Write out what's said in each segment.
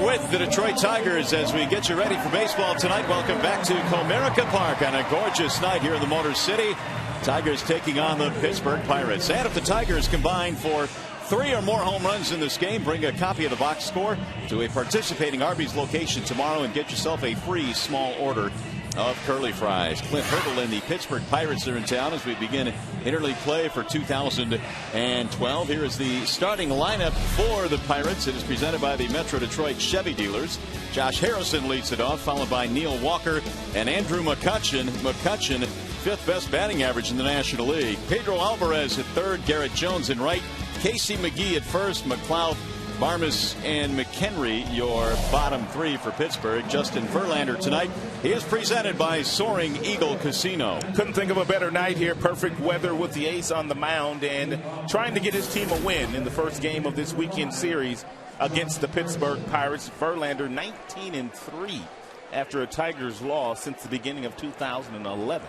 along with the Detroit Tigers as we get you ready for baseball tonight. Welcome back to Comerica Park on a gorgeous night here in the Motor City. Tigers taking on the Pittsburgh Pirates. And if the Tigers combine for 3 or more home runs in this game, bring a copy of the box score to a participating Arby's location tomorrow and get yourself a free small order of curly fries. Clint Hurdle and the Pittsburgh Pirates are in town as we begin interleague play for 2012. Here is the starting lineup for the Pirates. It is presented by the Metro Detroit Chevy dealers. Josh Harrison leads it off, followed by Neil Walker and Andrew McCutchen. McCutchen, 5th best batting average in the National League. Pedro Alvarez at third, Garrett Jones in right, Casey McGee at first, McLeod, Barmes, and McHenry, your bottom 3 for Pittsburgh. Justin Verlander tonight. He is presented by Soaring Eagle Casino. Couldn't think of a better night here. Perfect weather with the ace on the mound and trying to get his team a win in the first game of this weekend series against the Pittsburgh Pirates. Verlander 19-3 after a Tigers loss since the beginning of 2011.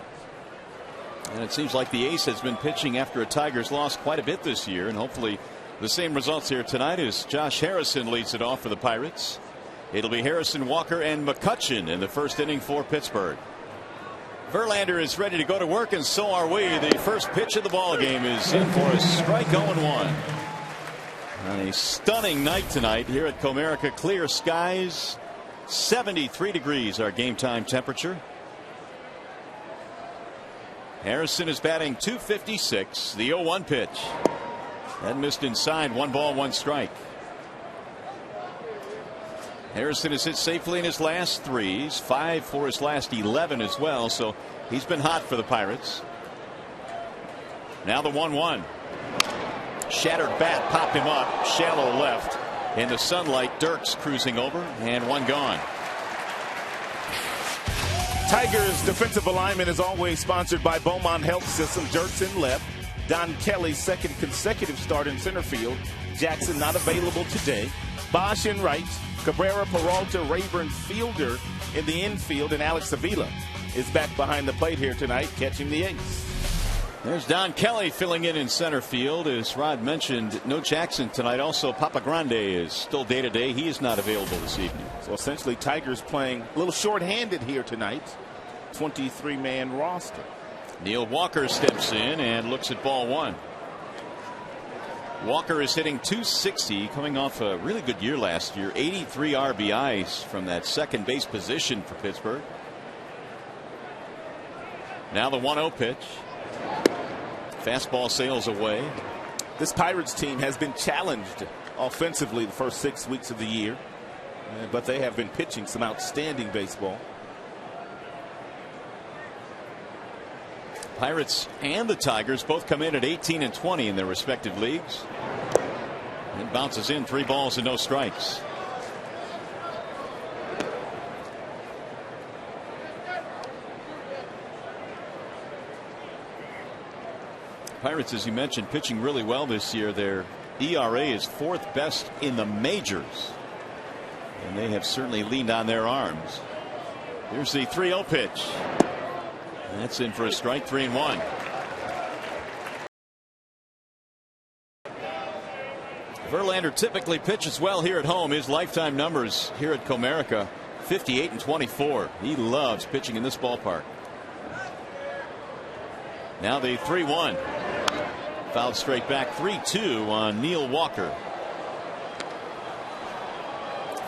And it seems like the ace has been pitching after a Tigers loss quite a bit this year, and hopefully the same results here tonight as Josh Harrison leads it off for the Pirates. It'll be Harrison, Walker, and McCutchen in the first inning for Pittsburgh. Verlander is ready to go to work, and so are we. The first pitch of the ball game is in for a strike 0-1. On a stunning night tonight here at Comerica. Clear skies, 73 degrees our game time temperature. Harrison is batting .256. The 0-1 pitch. That missed inside. 1 ball, 1 strike. Harrison has hit safely in his last 3. He's 5 for his last 11 as well, so he's been hot for the Pirates. Now the 1-1. Shattered bat popped him up. Shallow left. In the sunlight, Dirks cruising over, and 1 gone. Tigers defensive alignment is always sponsored by Beaumont Health System. Dirks in left. Don Kelly's second consecutive start in center field. Jackson not available today. Bosch in right. Cabrera, Peralta, Rayburn, Fielder in the infield, and Alex Avila is back behind the plate here tonight, catching the ace. There's Don Kelly filling in center field. As Rod mentioned, no Jackson tonight. Also, Papa Grande is still day-to-day. He is not available this evening. So essentially, Tigers playing a little short-handed here tonight. 23-man roster. Neil Walker steps in and looks at ball 1. Walker is hitting .260, coming off a really good year last year. 83 RBIs from that second base position for Pittsburgh. Now the 1-0 pitch. Fastball sails away. This Pirates team has been challenged offensively the first 6 weeks of the year, but they have been pitching some outstanding baseball. Pirates and the Tigers both come in at 18-20 in their respective leagues. It bounces in 3 balls and no strikes. Pirates, as you mentioned, pitching really well this year. Their ERA is 4th best in the majors, and they have certainly leaned on their arms. Here's the 3-0 pitch. That's in for a strike. 3-1. Verlander typically pitches well here at home. His lifetime numbers here at Comerica, 58-24. He loves pitching in this ballpark. Now the 3-1. Fouled straight back. 3-2 on Neil Walker.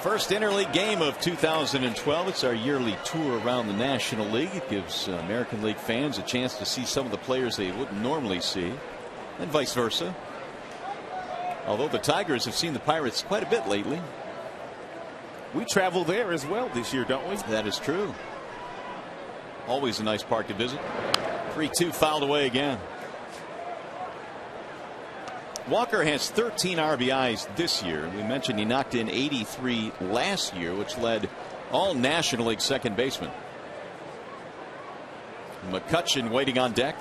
First interleague game of 2012. It's our yearly tour around the National League. It gives American League fans a chance to see some of the players they wouldn't normally see, and vice versa. Although the Tigers have seen the Pirates quite a bit lately. We travel there as well this year, don't we? That is true. Always a nice park to visit. 3-2 fouled away again. Walker has 13 RBIs this year. We mentioned he knocked in 83 last year, which led all National League second basemen. McCutchen waiting on deck.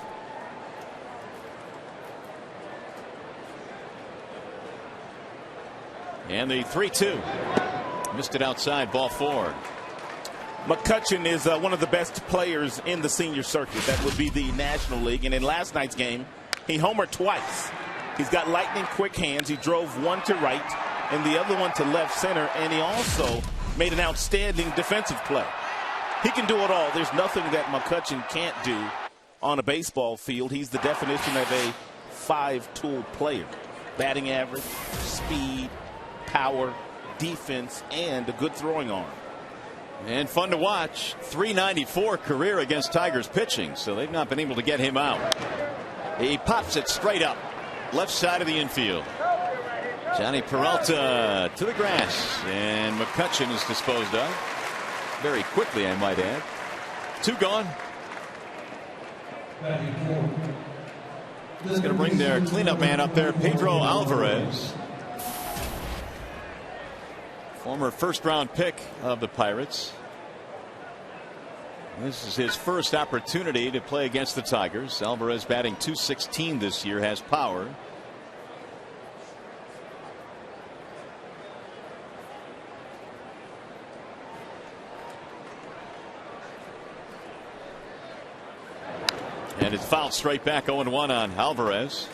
And the 3-2. Missed it outside, ball 4. McCutchen is one of the best players in the senior circuit. That would be the National League. And in last night's game, he homered twice. He's got lightning quick hands. He drove 1 to right and the other one to left center, and he also made an outstanding defensive play. He can do it all. There's nothing that McCutchen can't do on a baseball field. He's the definition of a five-tool player. Batting average, speed, power, defense, and a good throwing arm. And fun to watch. .394 career against Tigers pitching, so they've not been able to get him out. He pops it straight up, left side of the infield. Johnny Peralta to the grass, and McCutchen is disposed of. Very quickly, I might add. 2 gone. Just going to bring their cleanup man up there, Pedro Alvarez. Former first-round pick of the Pirates. This is his first opportunity to play against the Tigers. Alvarez batting .216 this year, has power. And it's fouled straight back. 0-1 on Alvarez.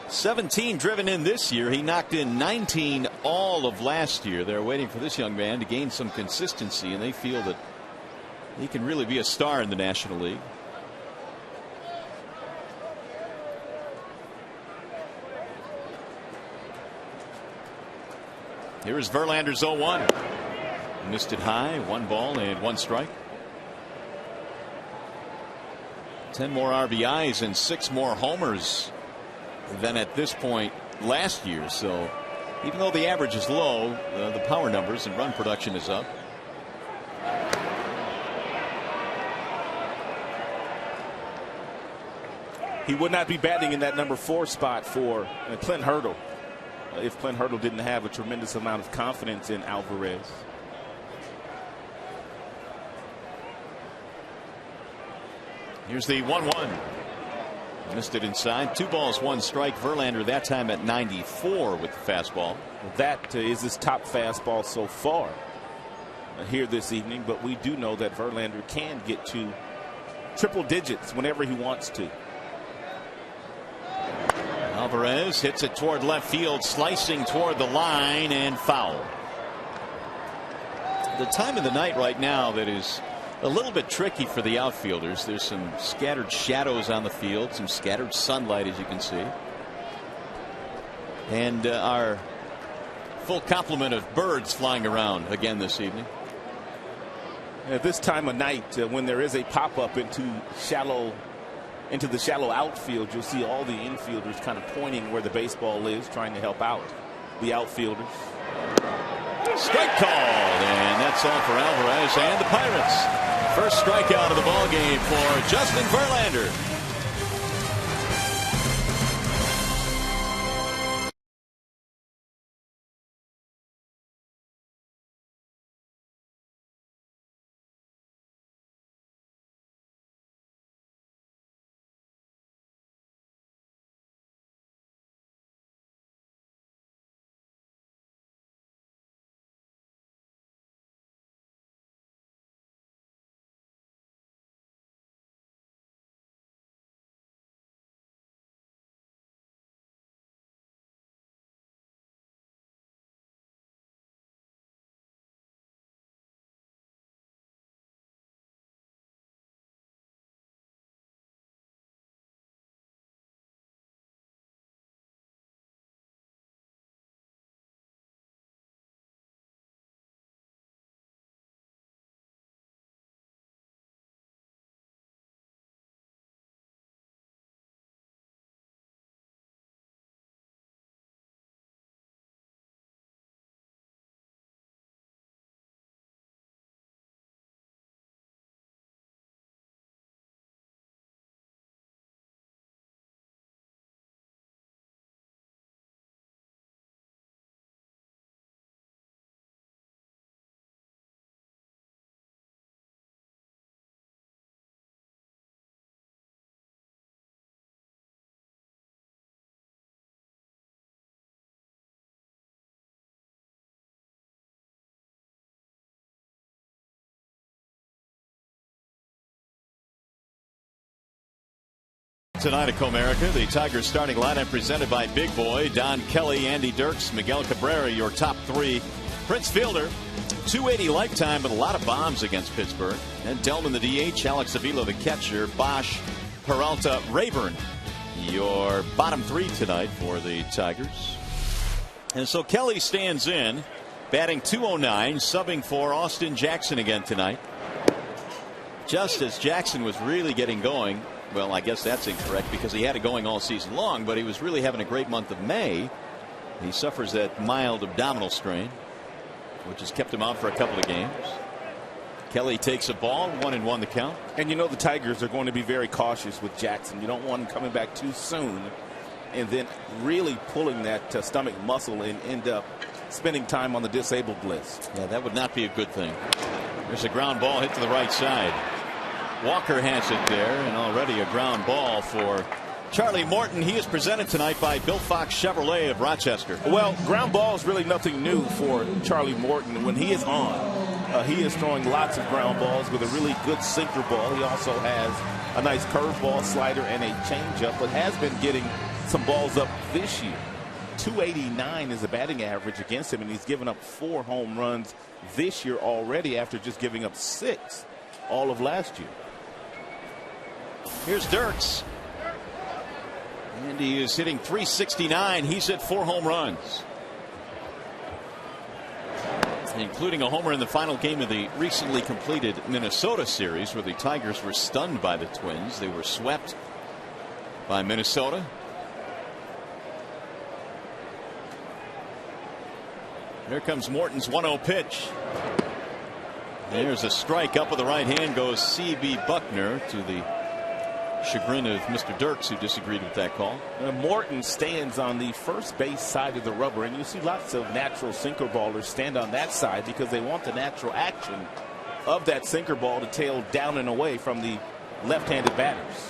17 driven in this year. He knocked in 19 all of last year. They're waiting for this young man to gain some consistency, and they feel that he can really be a star in the National League. Here is Verlander's 0-1. Missed it high. 1 ball and 1 strike. 10 more RBIs and 6 more homers than at this point last year. So even though the average is low, the power numbers and run production is up. He would not be batting in that number 4 spot for Clint Hurdle if Clint Hurdle didn't have a tremendous amount of confidence in Alvarez. Here's the 1-1. Missed it inside. 2 balls, 1 strike. Verlander that time at 94 with the fastball. That is his top fastball so far here this evening, but we do know that Verlander can get to triple digits whenever he wants to. Alvarez hits it toward left field, slicing toward the line, and foul. The time of the night right now that is a little bit tricky for the outfielders. There's some scattered shadows on the field, some scattered sunlight, as you can see. And our full complement of birds flying around again this evening. At this time of night, when there is a pop-up into the shallow outfield, you'll see all the infielders kind of pointing where the baseball is, trying to help out the outfielders. Strike called, and that's all for Alvarez and the Pirates. First strikeout of the ball game for Justin Verlander. tonight at Comerica. The Tigers starting lineup presented by Big Boy, Don Kelly, Andy Dirks, Miguel Cabrera, your top three. Prince Fielder, 280 lifetime, but a lot of bombs against Pittsburgh. And Delman, the DH, Alex Avila, the catcher, Bosch, Peralta, Rayburn, your bottom three tonight for the Tigers. And so Kelly stands in, batting .209, subbing for Austin Jackson again tonight. Just as Jackson was really getting going, well, I guess that's incorrect because he had it going all season long, but he was really having a great month of May. He suffers that mild abdominal strain, which has kept him out for a couple of games. Kelly takes a ball, 1-1 the count. And you know the Tigers are going to be very cautious with Jackson. You don't want him coming back too soon and then really pulling that stomach muscle and end up spending time on the disabled list. Yeah, that would not be a good thing. There's a ground ball hit to the right side. Walker has it there, and already a ground ball for Charlie Morton. He is presented tonight by Bill Fox Chevrolet of Rochester. Well, ground ball is really nothing new for Charlie Morton. When he is on, he is throwing lots of ground balls with a really good sinker ball. He also has a nice curveball, slider, and a changeup, but has been getting some balls up this year. 289 is the batting average against him, and he's given up 4 home runs this year already after just giving up 6 all of last year. Here's Dirks. And he is hitting .369. He's hit 4 home runs, including a homer in the final game of the recently completed Minnesota series, where the Tigers were stunned by the Twins. They were swept by Minnesota. Here comes Morton's 1-0 pitch. There's a strike up with the right hand, goes C.B. Buckner, to the chagrin of Mr. Dirks, who disagreed with that call. Morton stands on the first base side of the rubber, and you see lots of natural sinker ballers stand on that side because they want the natural action of that sinker ball to tail down and away from the left-handed batters.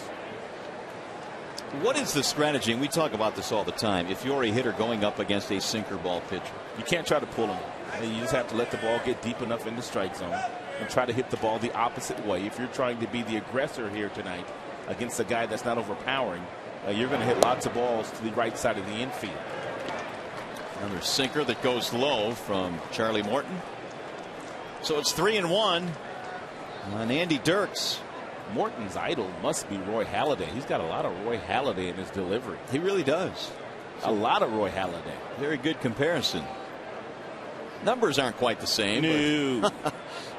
What is the strategy? And we talk about this all the time. If you're a hitter going up against a sinker ball pitcher, you can't try to pull him. You just have to let the ball get deep enough in the strike zone and try to hit the ball the opposite way. If you're trying to be the aggressor here tonight against a guy that's not overpowering, you're going to hit lots of balls to the right side of the infield. Another sinker that goes low from Charlie Morton. So it's 3-1 on Andy Dirks. Morton's idol must be Roy Halladay. He's got a lot of Roy Halladay in his delivery. He really does. A lot of Roy Halladay. Very good comparison. Numbers aren't quite the same. No.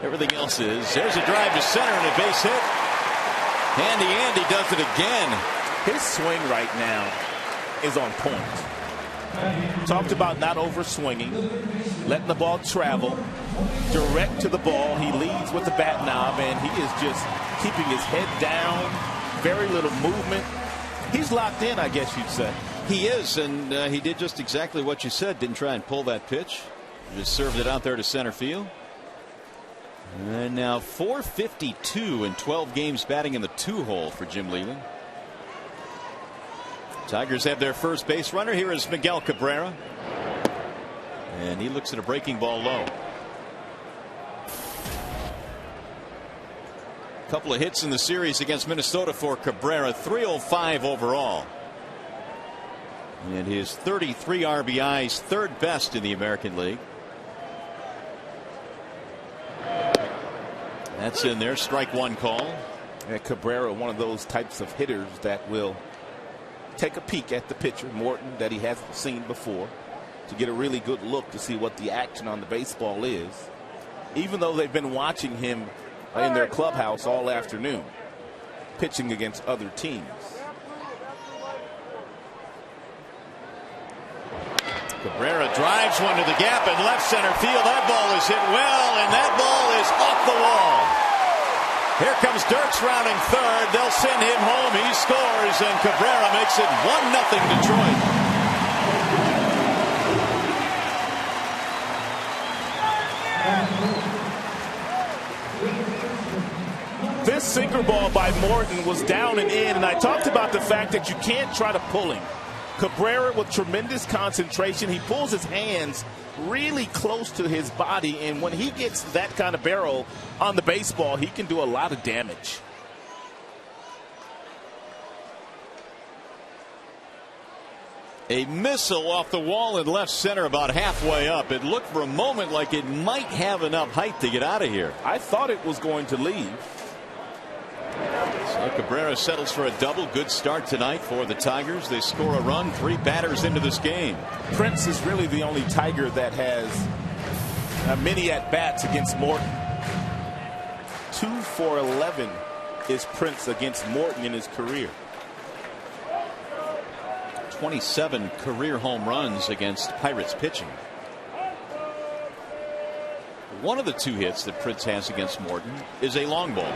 Everything else is. There's a drive to center and a base hit. Andy does it again. His swing right now is on point. Talked about not over swinging, letting the ball travel direct to the ball. He leads with the bat knob, and he is just keeping his head down. Very little movement. He's locked in, I guess you'd say. He is, and he did just exactly what you said. Didn't try and pull that pitch. Just served it out there to center field. And now .452 in 12 games batting in the 2-hole for Jim Leyland. Tigers have their first base runner. Here is Miguel Cabrera. And he looks at a breaking ball low. Couple of hits in the series against Minnesota for Cabrera. 305 overall. And his 33 RBIs, third best in the American League. That's in there. Strike one call. And Cabrera, one of those types of hitters that will take a peek at the pitcher, Morton, that he hasn't seen before, to get a really good look to see what the action on the baseball is, even though they've been watching him in their clubhouse all afternoon, pitching against other teams. Cabrera drives one to the gap in left center field. That ball is hit well, and that ball is off the wall. Here comes Dirks rounding third. They'll send him home. He scores, and Cabrera makes it 1-0 Detroit. This sinker ball by Morton was down and in, and I talked about the fact that you can't try to pull him. Cabrera, with tremendous concentration, he pulls his hands really close to his body, and when he gets that kind of barrel on the baseball, he can do a lot of damage. A missile off the wall in left center about halfway up. It looked for a moment like it might have enough height to get out of here. I thought it was going to leave. So Cabrera settles for a double. Good start tonight for the Tigers. They score a run, 3 batters into this game. Prince is really the only Tiger that has many at-bats against Morton. 2 for 11 is Prince against Morton in his career. 27 career home runs against Pirates pitching. One of the 2 hits that Prince has against Morton is a long ball.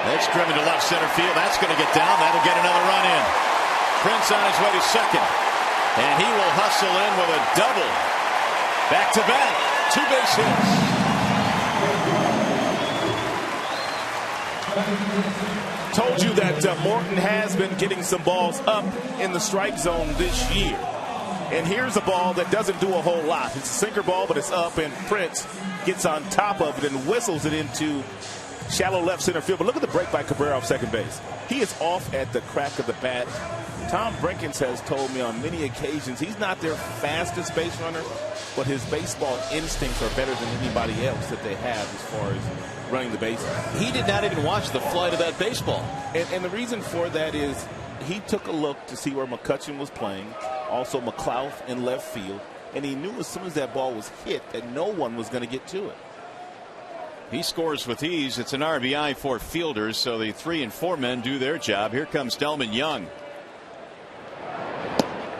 That's driven to left center field. That's going to get down. That'll get another run in. Prince on his way to second. And he will hustle in with a double. Back to back. 2 base hits. Told you that Morton has been getting some balls up in the strike zone this year. And here's a ball that doesn't do a whole lot. It's a sinker ball, but it's up, and Prince gets on top of it and whistles it into shallow left center field. But look at the break by Cabrera off second base. He is off at the crack of the bat. Tom Brinkins has told me on many occasions he's not their fastest base runner, but his baseball instincts are better than anybody else that they have as far as running the bases. He did not even watch the flight of that baseball. And the reason for that is he took a look to see where McCutchen was playing, also McLeod in left field, and he knew as soon as that ball was hit that no one was going to get to it. He scores with ease. It's an RBI for fielders, so the 3 and 4 men do their job. Here comes Delman Young.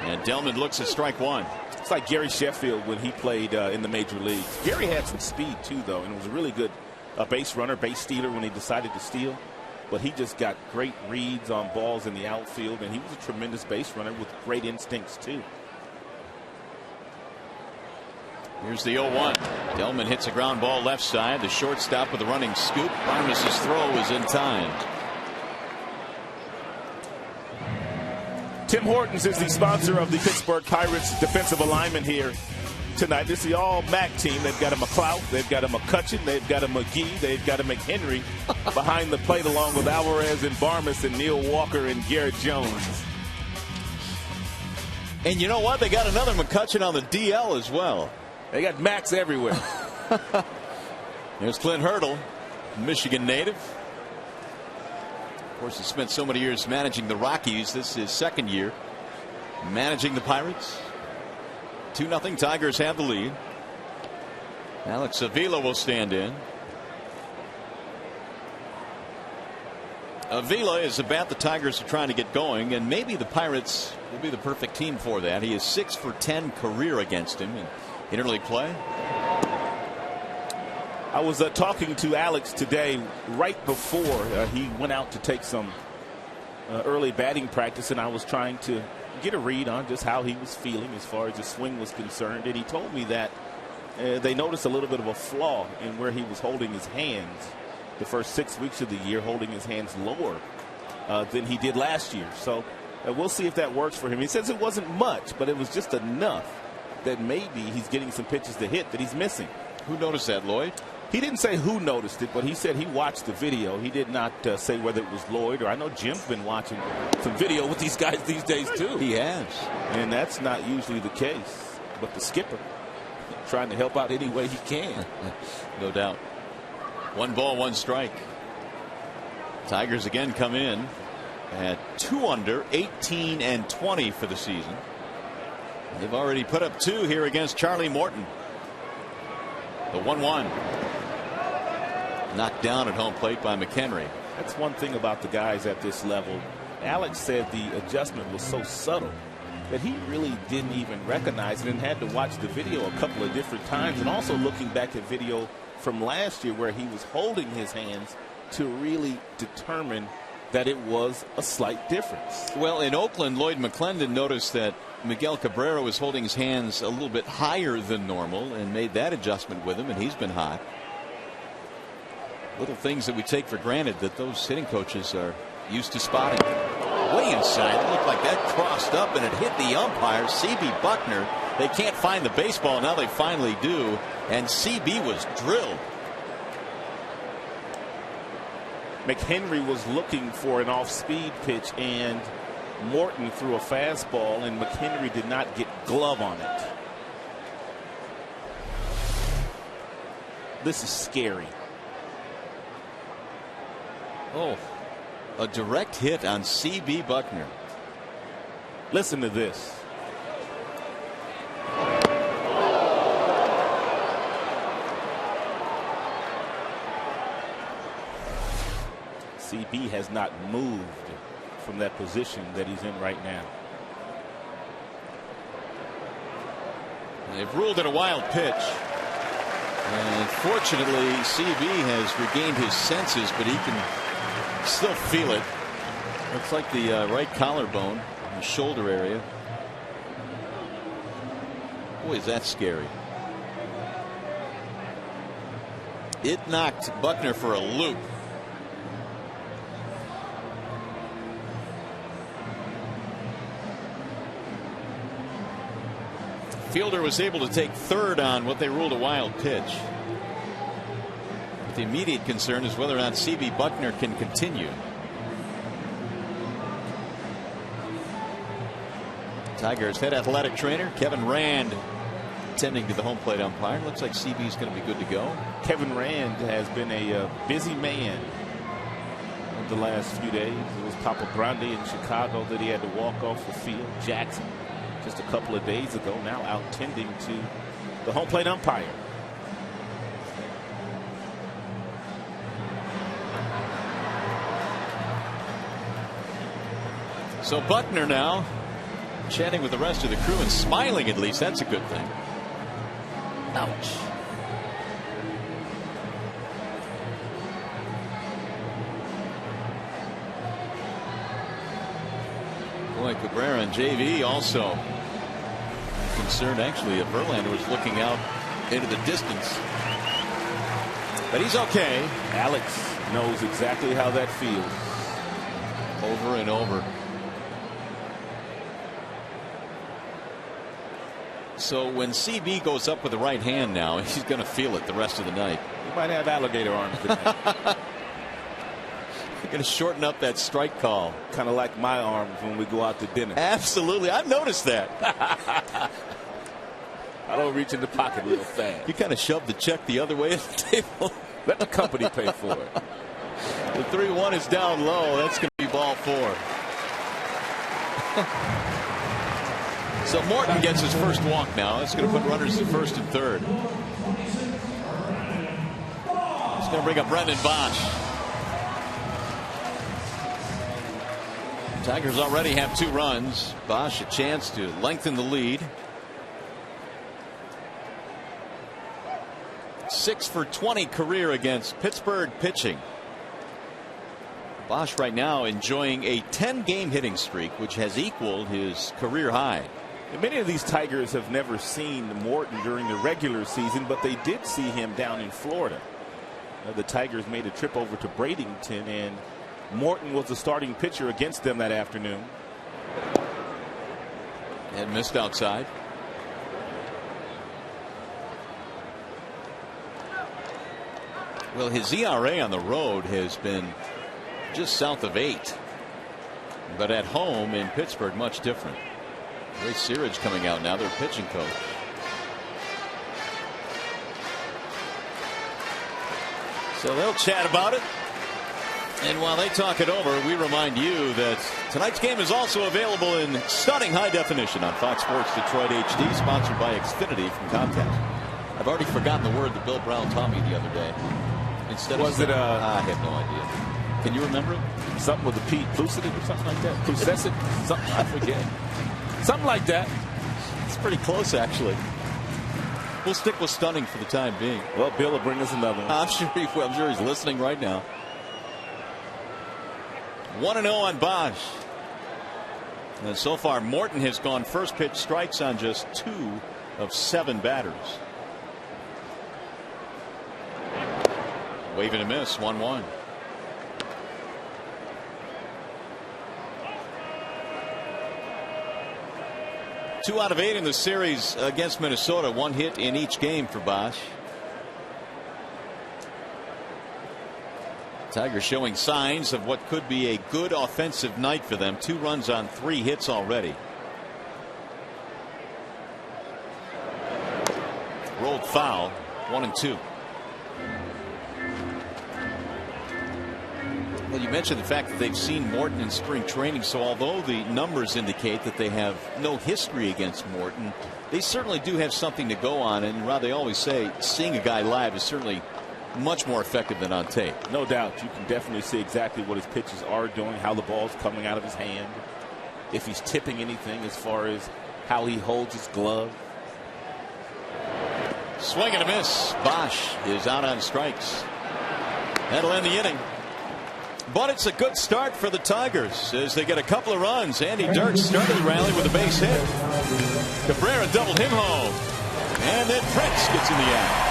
And Delman looks at strike 1. It's like Gary Sheffield when he played in the major leagues. Gary had some speed too, though, and was a really good base runner, base stealer when he decided to steal. But he just got great reads on balls in the outfield, and he was a tremendous base runner with great instincts too. Here's the 0-1. Delman hits a ground ball left side. The shortstop with a running scoop. Barnes' throw is in time. Tim Hortons is the sponsor of the Pittsburgh Pirates defensive alignment here tonight. This is the all-MAC team. They've got a McLeod, they've got a McCutchen, they've got a McGee, they've got a McHenry behind the plate, along with Alvarez and Barmes and Neil Walker and Garrett Jones. And you know what? They got another McCutchen on the DL as well. They got Max everywhere. There's Clint Hurdle, Michigan native. Of course, he spent so many years managing the Rockies. This is his second year managing the Pirates. 2-0 Tigers have the lead. Alex Avila will stand in. Avila is a bat the Tigers are trying to get going, and maybe the Pirates will be the perfect team for that. He is 6 for 10 career against him in interleague play. I was talking to Alex today right before he went out to take some early batting practice, and I was trying to get a read on just how he was feeling as far as his swing was concerned. And he told me that they noticed a little bit of a flaw in where he was holding his hands the first 6 weeks of the year, holding his hands lower than he did last year. So we'll see if that works for him. He says it wasn't much, but it was just enough that maybe he's getting some pitches to hit that he's missing. Who noticed that, Lloyd? He didn't say who noticed it, but he said he watched the video. He did not say whether it was Lloyd, or I know Jim's been watching some video with these guys these days too. He has. And that's not usually the case. But the skipper trying to help out any way he can. No doubt. 1 ball, 1 strike. Tigers again come in at 2 under, 18 and 20 for the season. They've already put up 2 here against Charlie Morton. The 1-1. Knocked down at home plate by McHenry. That's one thing about the guys at this level. Alex said the adjustment was so subtle that he really didn't even recognize it and had to watch the video a couple of different times, and also looking back at video from last year where he was holding his hands to really determine that it was a slight difference. Well, in Oakland, Lloyd McClendon noticed that Miguel Cabrera was holding his hands a little bit higher than normal and made that adjustment with him, and he's been hot. Little things that we take for granted that those hitting coaches are used to spotting. Way inside. It looked like that crossed up and it hit the umpire, C.B. Buckner. They can't find the baseball. Now they finally do. And C.B. was drilled. McHenry was looking for an off-speed pitch, and Morton threw a fastball, and McHenry did not get glove on it. This is scary. Oh, a direct hit on C.B. Buckner. Listen to this. CB has not moved from that position that he's in right now. They've ruled it a wild pitch. And fortunately, CB has regained his senses, but he can still feel it. Looks like the right collarbone, the shoulder area. Boy, is that scary. It knocked Buckner for a loop. Fielder was able to take third on what they ruled a wild pitch. But the immediate concern is whether or not C.B. Buckner can continue. Tigers head athletic trainer Kevin Rand tending to the home plate umpire. Looks like CB is going to be good to go. Kevin Rand has been a busy man in the last few days. It was Papa Grande in Chicago that he had to walk off the field. Jackson just a couple of days ago, now out tending to the home plate umpire. So Buckner now chatting with the rest of the crew and smiling, at least. That's a good thing. Ouch. Boy, Cabrera and JV also concerned. Actually, Verlander was looking out into the distance. But he's okay. Alex knows exactly how that feels. Over and over. So when CB goes up with the right hand now, he's going to feel it the rest of the night. He might have alligator arms tonight. Going to shorten up that strike call. Kind of like my arms when we go out to dinner. Absolutely. I've noticed that. I don't reach in the pocket real fast. You kind of shove the check the other way at the table. Let the company pay for it. The 3-1 is down low. That's going to be ball 4. So Morton gets his first walk now. That's going to put runners at first and third. It's going to bring up Brendan Bosch. Tigers already have 2 runs. Bosch a chance to lengthen the lead. 6 for 20 career against Pittsburgh pitching. Bosch right now enjoying a 10-game hitting streak, which has equaled his career high. And many of these Tigers have never seen Morton during the regular season, but they did see him down in Florida. The Tigers made a trip over to Bradenton, and Morton was the starting pitcher against them that afternoon. And missed outside. Well, his ERA on the road has been just south of 8. But at home in Pittsburgh, much different. Ray Searage coming out now, their pitching coach. So they'll chat about it. And while they talk it over, we remind you that tonight's game is also available in stunning high definition on Fox Sports Detroit HD, sponsored by Xfinity from Comcast. I've already forgotten the word that Bill Brown taught me the other day. Instead was of it I have no idea. Can you remember it? Something with a P, Plucidity or something like that? Plucecid? Something, I forget. Something like that. It's pretty close, actually. We'll stick with stunning for the time being. Well, Bill will bring us another one. I'm sure he's listening right now. 1-0 on Bosch. And so far, Morton has gone first pitch strikes on just 2 of 7 batters. Wave and a miss, 1-1. Two out of 8 in the series against Minnesota. 1 hit in each game for Bosch. Tigers showing signs of what could be a good offensive night for them. 2 runs on 3 hits already. Rolled foul. 1-2. Well, you mentioned the fact that they've seen Morton in spring training, so although the numbers indicate that they have no history against Morton, they certainly do have something to go on. And Rod, they always say seeing a guy live is certainly much more effective than on tape. No doubt. You can definitely see exactly what his pitches are doing, how the ball's coming out of his hand, if he's tipping anything as far as how he holds his glove. Swing and a miss. Bosch is out on strikes. That'll end the inning. But it's a good start for the Tigers as they get a couple of runs. Andy Dirks started the rally with a base hit. Cabrera doubled him home. And then Prince gets in the act.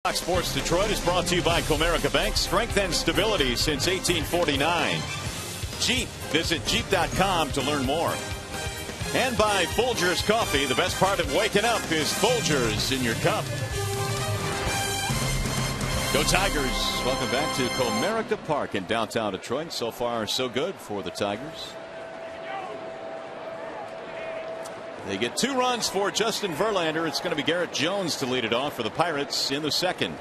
Fox Sports Detroit is brought to you by Comerica Bank. Strength and stability since 1849. Jeep. Visit Jeep.com to learn more. And by Folgers Coffee. The best part of waking up is Folgers in your cup. Go Tigers. Welcome back to Comerica Park in downtown Detroit. So far, so good for the Tigers. They get 2 runs for Justin Verlander. It's going to be Garrett Jones to lead it off for the Pirates in the second.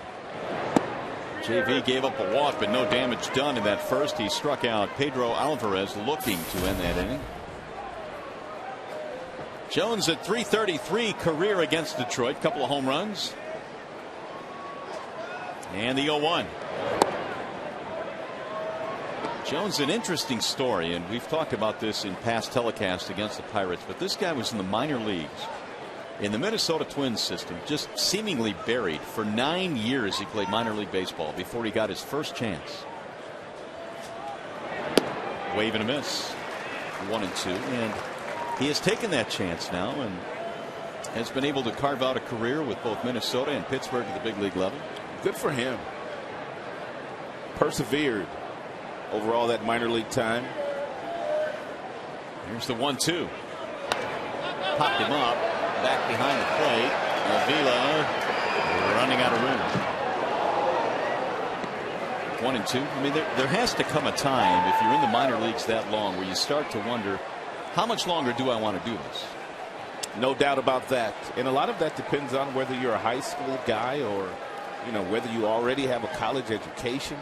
JV gave up a walk, but no damage done in that first. He struck out Pedro Alvarez looking to end that inning. Jones at .333 career against Detroit. Couple of home runs. And the 0-1. Jones, an interesting story, and we've talked about this in past telecasts against the Pirates, but this guy was in the minor leagues in the Minnesota Twins system, just seemingly buried. For 9 years he played minor league baseball before he got his first chance. Wave and a miss. 1-2, and he has taken that chance now and has been able to carve out a career with both Minnesota and Pittsburgh at the big league level. Good for him. Persevered over all that minor league time. Here's the 1-2. Popped him up. Back behind the plate. Avila running out of room. 1-2. I mean, there has to come a time, if you're in the minor leagues that long, where you start to wonder, how much longer do I want to do this? No doubt about that. And a lot of that depends on whether you're a high school guy or, you know, whether you already have a college education.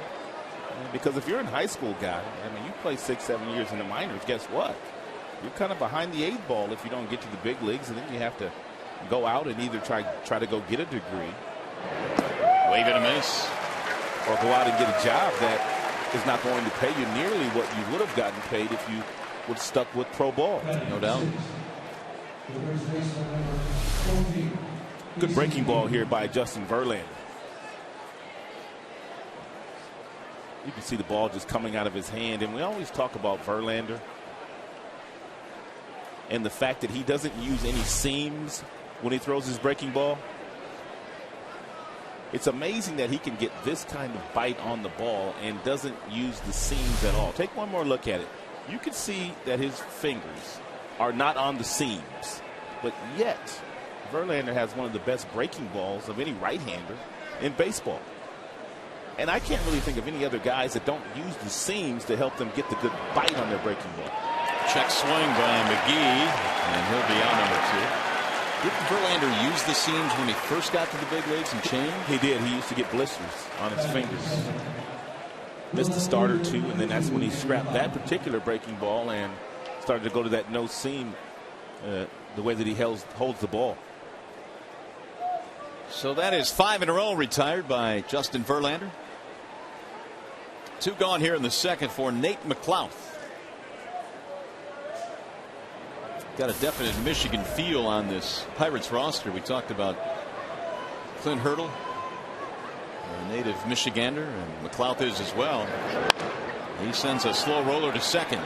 Because if you're a high school guy, I mean, you play 6-7 years in the minors, guess what? You're kind of behind the 8 ball if you don't get to the big leagues, and then you have to go out and either try to go get a degree. Wave and a miss. Or go out and get a job that is not going to pay you nearly what you would have gotten paid if you would stuck with pro ball. No doubt. Good breaking ball here by Justin Verlander. You can see the ball just coming out of his hand, and we always talk about Verlander and the fact that he doesn't use any seams when he throws his breaking ball. It's amazing that he can get this kind of bite on the ball and doesn't use the seams at all. Take one more look at it. You can see that his fingers are not on the seams, but yet Verlander has one of the best breaking balls of any right-hander in baseball. And I can't really think of any other guys that don't use the seams to help them get the good bite on their breaking ball. Check swing by McGee, and he'll be out number 2. Didn't Verlander use the seams when he first got to the big leagues and changed? He did. He used to get blisters on his fingers. Missed the start or two, and then that's when he scrapped that particular breaking ball and started to go to that no seam the way that he holds the ball. So that is 5 in a row retired by Justin Verlander. 2 gone here in the second for Nate McLouth. Got a definite Michigan feel on this Pirates roster. We talked about Clint Hurdle, a native Michigander, and McLouth is as well. He sends a slow roller to second.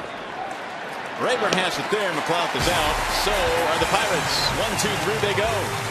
Rayburn has it there. McLouth is out. So are the Pirates. 1, 2, 3 they go.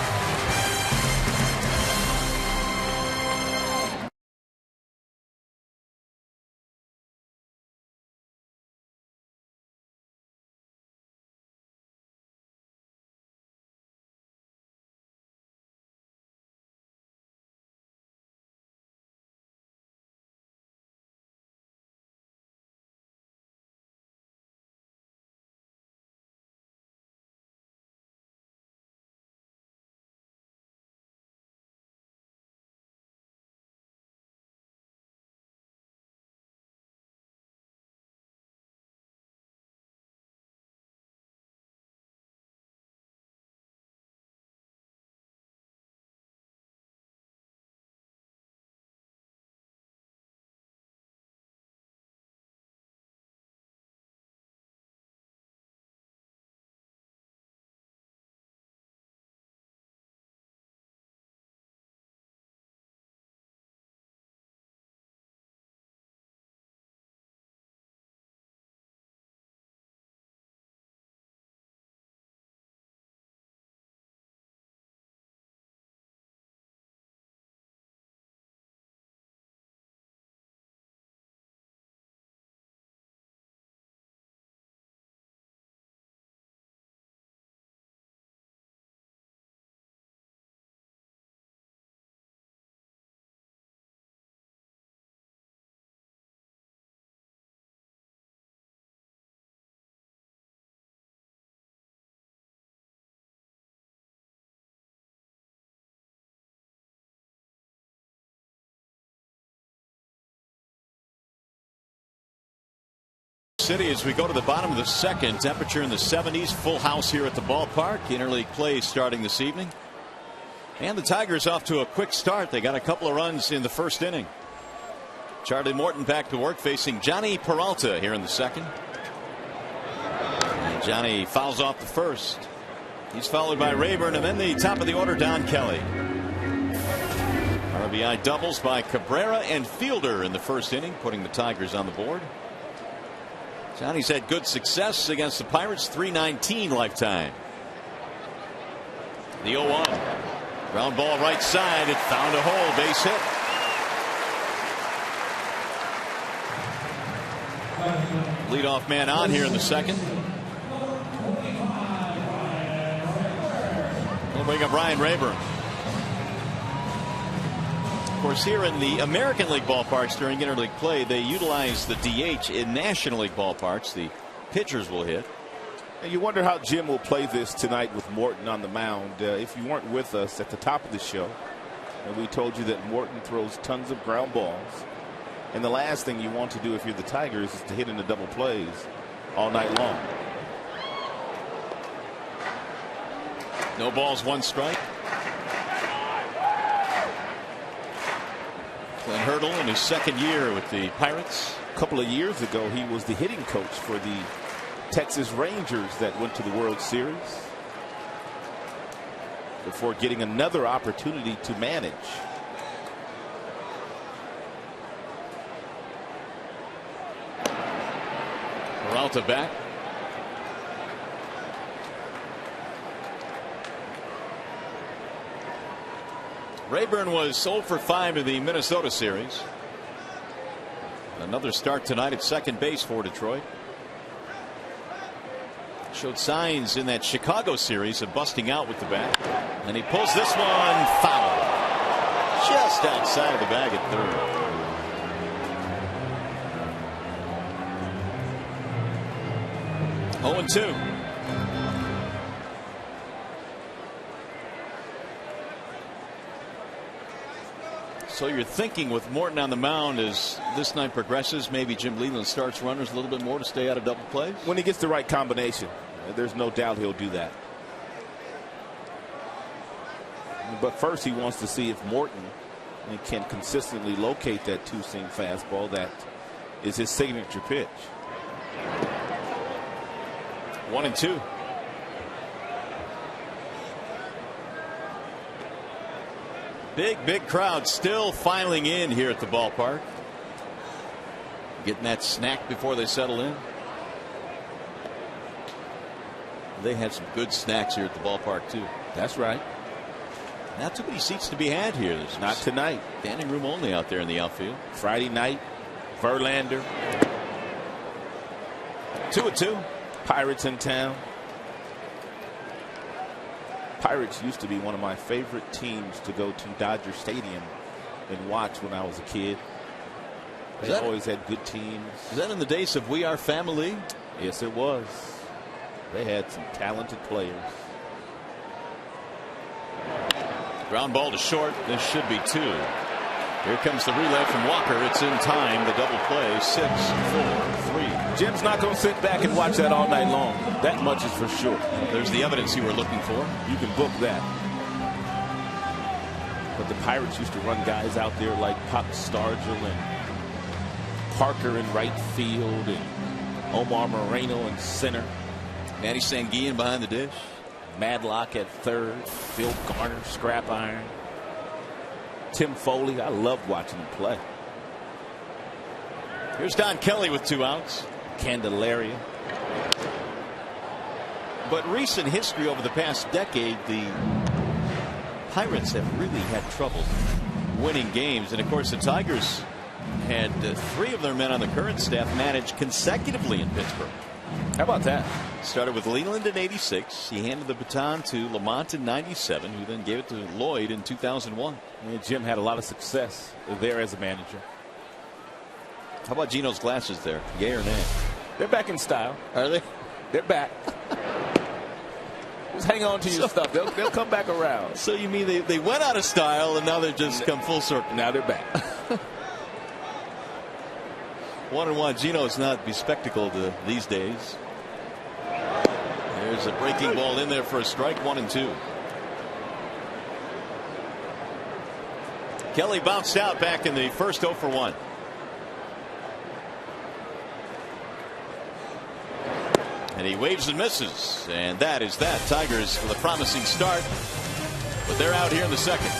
City as we go to the bottom of the second. Temperature in the 70s. Full house here at the ballpark. Interleague play starting this evening. And the Tigers off to a quick start. They got a couple of runs in the first inning. Charlie Morton back to work facing Johnny Peralta here in the second. And Johnny fouls off the first. He's followed by Rayburn, and then the top of the order, Don Kelly. RBI doubles by Cabrera and Fielder in the first inning, putting the Tigers on the board. Johnny's had good success against the Pirates, .319 lifetime. The 0-1. Ground ball right side. It found a hole. Base hit. Leadoff man on here in the second. We'll bring up Ryan Rayburn. Of course, here in the American League ballparks during interleague play, they utilize the DH. In National League ballparks, the pitchers will hit. And you wonder how Jim will play this tonight with Morton on the mound. If you weren't with us at the top of the show, and we told you that Morton throws tons of ground balls. And the last thing you want to do if you're the Tigers is to hit into double plays all night long. No balls, 1 strike. Clint Hurdle in his second year with the Pirates. A couple of years ago, he was the hitting coach for the Texas Rangers that went to the World Series. before getting another opportunity to manage. Peralta back. Rayburn was 0 for 5 in the Minnesota series. Another start tonight at second base for Detroit. Showed signs in that Chicago series of busting out with the bat. And he pulls this one foul. Just outside of the bag at third. 0-2. So you're thinking with Morton on the mound as this night progresses, maybe Jim Leyland starts runners a little bit more to stay out of double plays? When he gets the right combination, there's no doubt he'll do that. But first he wants to see if Morton can consistently locate that two-seam fastball that is his signature pitch. 1-2. Big crowd still filing in here at the ballpark. Getting that snack before they settle in. They have some good snacks here at the ballpark too. That's right. Not too many seats to be had here. There's not tonight. Standing room only out there in the outfield. Friday night, Verlander. 2-2. Pirates in town. Pirates used to be one of my favorite teams to go to Dodger Stadium and watch when I was a kid. They always had good teams. Is that in the days of We Are Family? Yes, it was. They had some talented players. Ground ball to short. This should be 2. Here comes the relay from Walker. It's in time. The double play. 6-4-3. Jim's not going to sit back and watch that all night long. That much is for sure. There's the evidence you were looking for. You can book that. But the Pirates used to run guys out there like Pop Stargell and Parker in right field and Omar Moreno in center. Matty Sanguillen behind the dish. Madlock at third. Phil Garner, scrap iron. Tim Foley. I loved watching him play. Here's Don Kelly with 2 outs. Candelaria. But recent history over the past decade, the Pirates have really had trouble winning games. And of course, the Tigers had 3 of their men on the current staff managed consecutively in Pittsburgh. How about that? Started with Leland in '86. He handed the baton to Lamont in '97, who then gave it to Lloyd in 2001. And Jim had a lot of success there as a manager. How about Gino's glasses there? Yay or nay? They're back in style. Are they? They're back. Just hang on to your stuff. They'll come back around. So you mean they went out of style and now they've just come full circle? Now they're back. 1-1. Gino is not bespectacled these days. There's a breaking ball in there for a strike. 1-2. Kelly bounced out back in the first 0 for 1. And he waves and misses. And that is that. Tigers with a promising start. But they're out here in the second.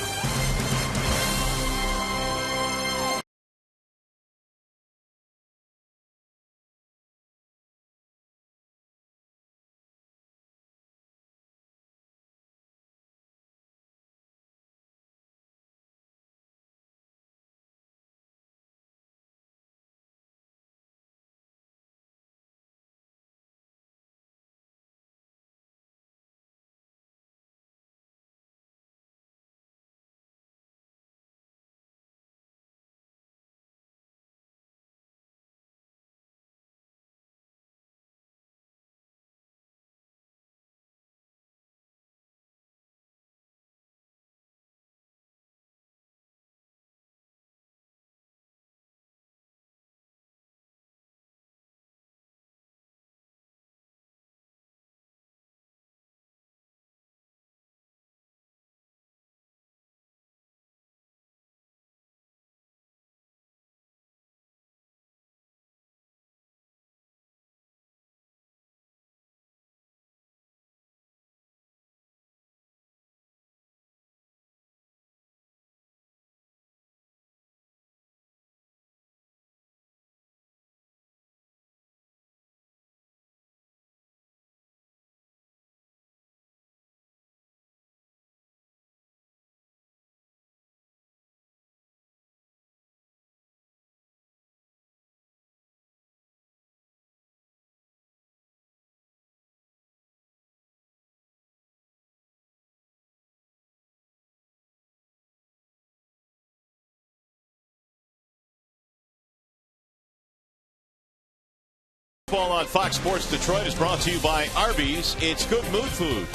Ball on Fox Sports Detroit is brought to you by Arby's. It's good mood food.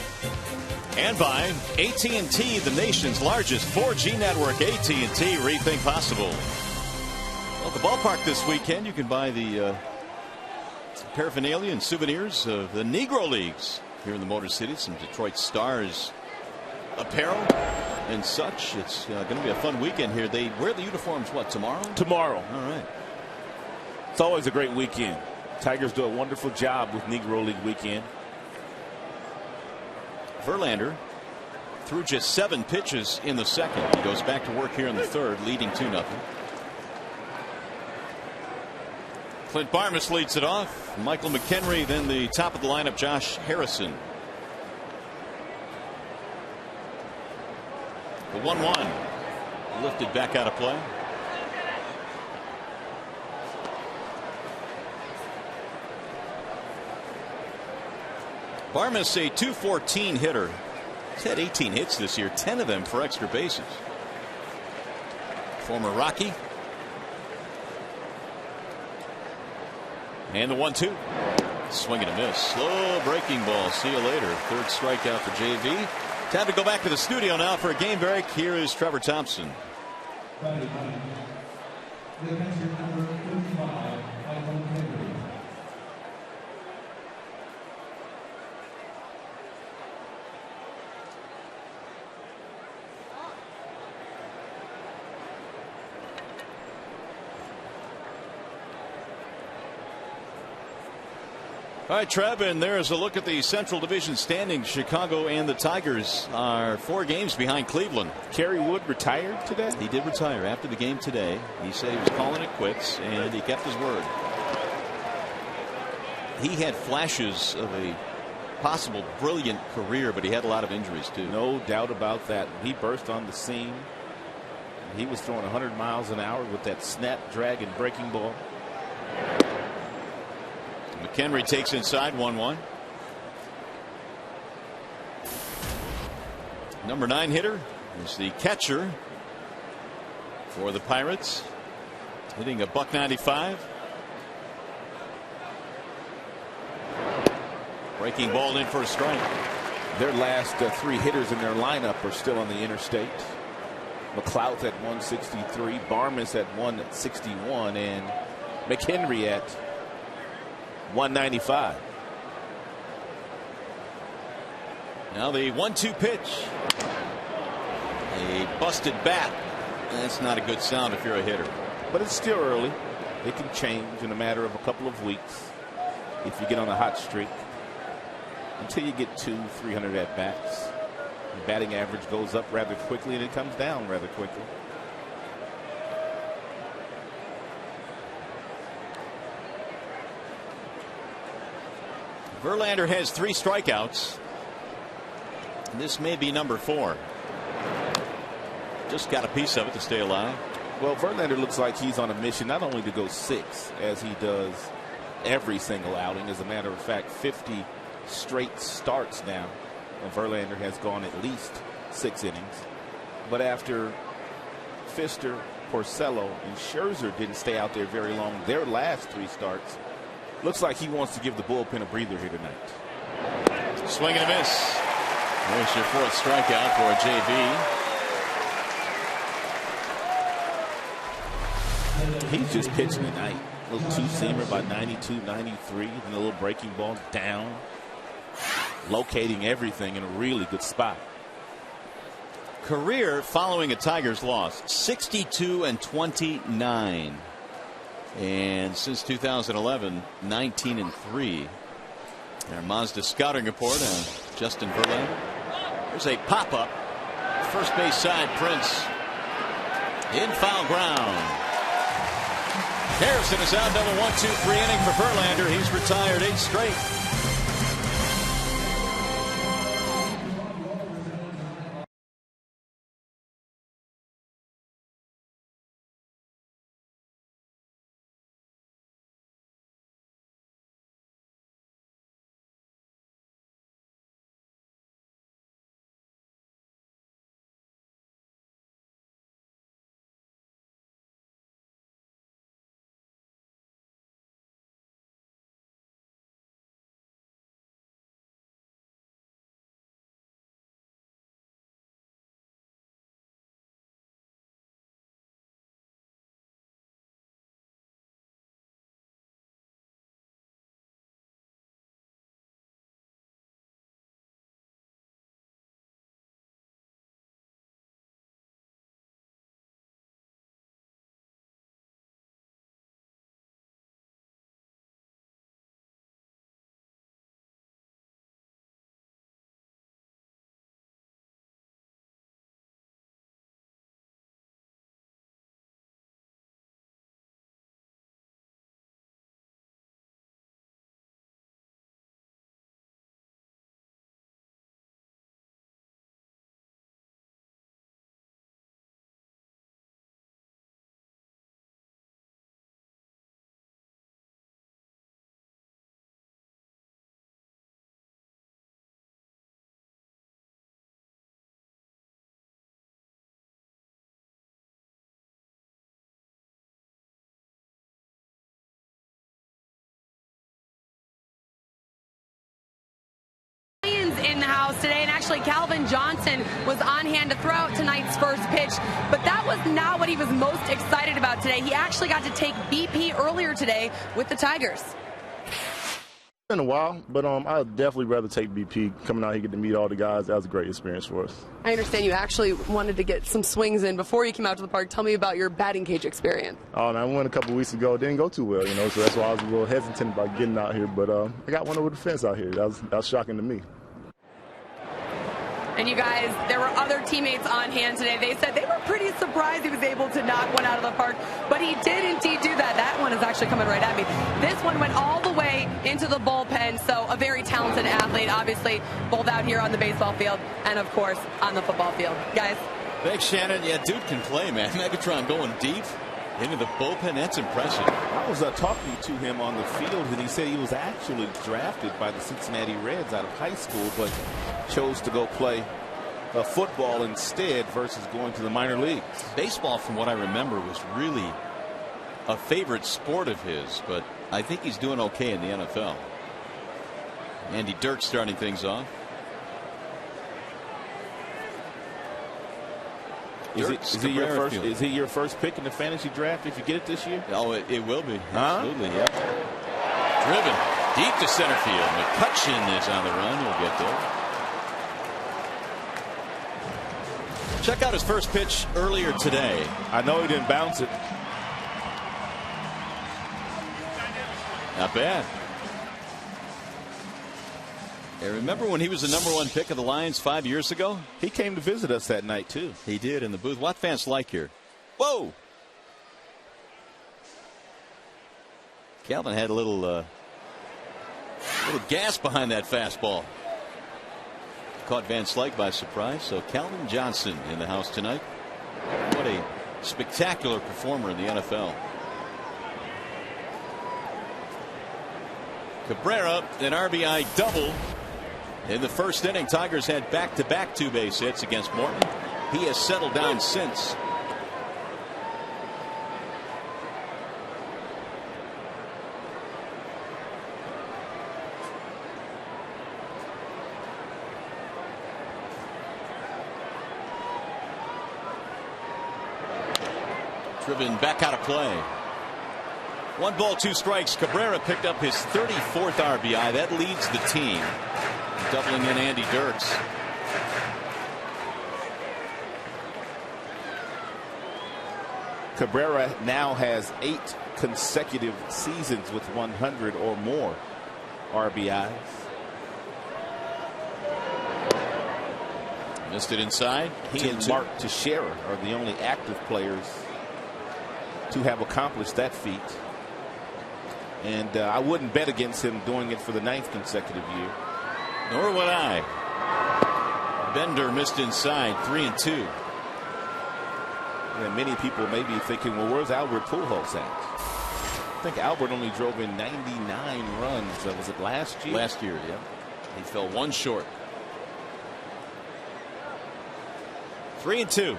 And by AT&T, the nation's largest 4G network. AT&T, rethink possible. Well, at the ballpark this weekend, you can buy the paraphernalia and souvenirs of the Negro Leagues here in the Motor City. Some Detroit Stars apparel and such. It's going to be a fun weekend here. They wear the uniforms, what, tomorrow? Tomorrow. All right. It's always a great weekend. Tigers do a wonderful job with Negro League weekend. Verlander threw just 7 pitches in the second. He goes back to work here in the third, leading 2-0. Clint Barmas leads it off. Michael McHenry, then the top of the lineup, Josh Harrison. The 1-1 lifted back out of play. Barmas, a .214 hitter. He's had 18 hits this year, 10 of them for extra bases. Former Rocky. And the 1-2. Swing and a miss. Slow breaking ball. See you later. Third strikeout for JV. Time to go back to the studio now for a game break. Here is Trevor Thompson. All right, Trev, and there's a look at the Central Division standings. Chicago and the Tigers are 4 games behind Cleveland. Kerry Wood retired today? He did retire after the game today. He said he was calling it quits, and he kept his word. He had flashes of a possible brilliant career, but he had a lot of injuries, too. No doubt about that. He burst on the scene. He was throwing 100 miles an hour with that snap, drag, and breaking ball. McHenry takes inside 1-1. Number 9 hitter is the catcher for the Pirates, hitting a .195. Breaking ball in for a strike. Their last 3 hitters in their lineup are still on the interstate. McLeod at 163, Barmas at 161, and McHenry at 195. Now the 1-2 pitch. A busted bat. That's not a good sound if you're a hitter. But it's still early. It can change in a matter of a couple of weeks if you get on a hot streak. Until you get 200-300 at bats, the batting average goes up rather quickly and it comes down rather quickly. Verlander has 3 strikeouts. This may be number 4. Just got a piece of it to stay alive. Well, Verlander looks like he's on a mission not only to go 6 as he does every single outing. As a matter of fact, 50 straight starts now. Verlander has gone at least 6 innings. But after Pfister, Porcello, and Scherzer didn't stay out there very long, their last 3 starts, looks like he wants to give the bullpen a breather here tonight. Swing and a miss. There's your 4th strikeout for JV. He's just pitching tonight. A little 2-seamer by 92, 93, and a little breaking ball down. Locating everything in a really good spot. Career following a Tigers loss, 62-29. And since 2011, 19-3. Our Mazda scouting report on Justin Verlander. There's a pop-up. First base side, Prince. In foul ground. Harrison is out, another 1-2-3 inning for Verlander. He's retired 8 straight. Actually, Calvin Johnson was on hand to throw out tonight's first pitch, but that was not what he was most excited about today. He actually got to take BP earlier today with the Tigers. It's been a while, but I'd definitely rather take BP. Coming out here, get to meet all the guys. That was a great experience for us. I understand you actually wanted to get some swings in before you came out to the park. Tell me about your batting cage experience. Oh, and I went a couple weeks ago. It didn't go too well, so that's why I was a little hesitant about getting out here. But I got one over the fence out here. That was shocking to me. And you guys, there were other teammates on hand today. They said they were pretty surprised he was able to knock one out of the park, but he did indeed do that. That one is actually coming right at me. This one went all the way into the bullpen, so a very talented athlete, obviously, both out here on the baseball field and, of course, on the football field. Guys. Thanks, Shannon. Yeah, dude can play, man. Megatron going deep into the bullpen. That's impressive. I was talking to him on the field, and he said he was actually drafted by the Cincinnati Reds out of high school, but chose to go play football instead versus going to the minor leagues. Baseball, from what I remember, was really a favorite sport of his, but I think he's doing okay in the NFL. Andy Dirk starting things off. Is he your first pick in the fantasy draft if you get it this year? Oh, it will be. Absolutely, yeah. Driven deep to center field. McCutcheon is on the run. He'll get there. Check out his first pitch earlier today. I know he didn't bounce it. Not bad. Hey, remember when he was the #1 pick of the Lions 5 years ago? He came to visit us that night, too. He did in the booth. What fans like here? Whoa! Calvin had a little gas behind that fastball. Caught Van Slyke by surprise. So Calvin Johnson in the house tonight. What a spectacular performer in the NFL. Cabrera, an RBI double. In the first inning, Tigers had back-to-back two-base hits against Morton. He has settled down since. Driven back out of play. 1 ball, 2 strikes. Cabrera picked up his 34th RBI. That leads the team. Doubling in Andy Dirks. Cabrera now has 8 consecutive seasons with 100 or more RBIs. Missed it inside. He and Mark Teixeira are the only active players to have accomplished that feat. And I wouldn't bet against him doing it for the 9th consecutive year. Nor would I. Bender missed inside, 3-2. Yeah, many people may be thinking, well, where's Albert Pujols at? I think Albert only drove in 99 runs. Was it last year? Last year, yeah. He fell 1 short. 3-2.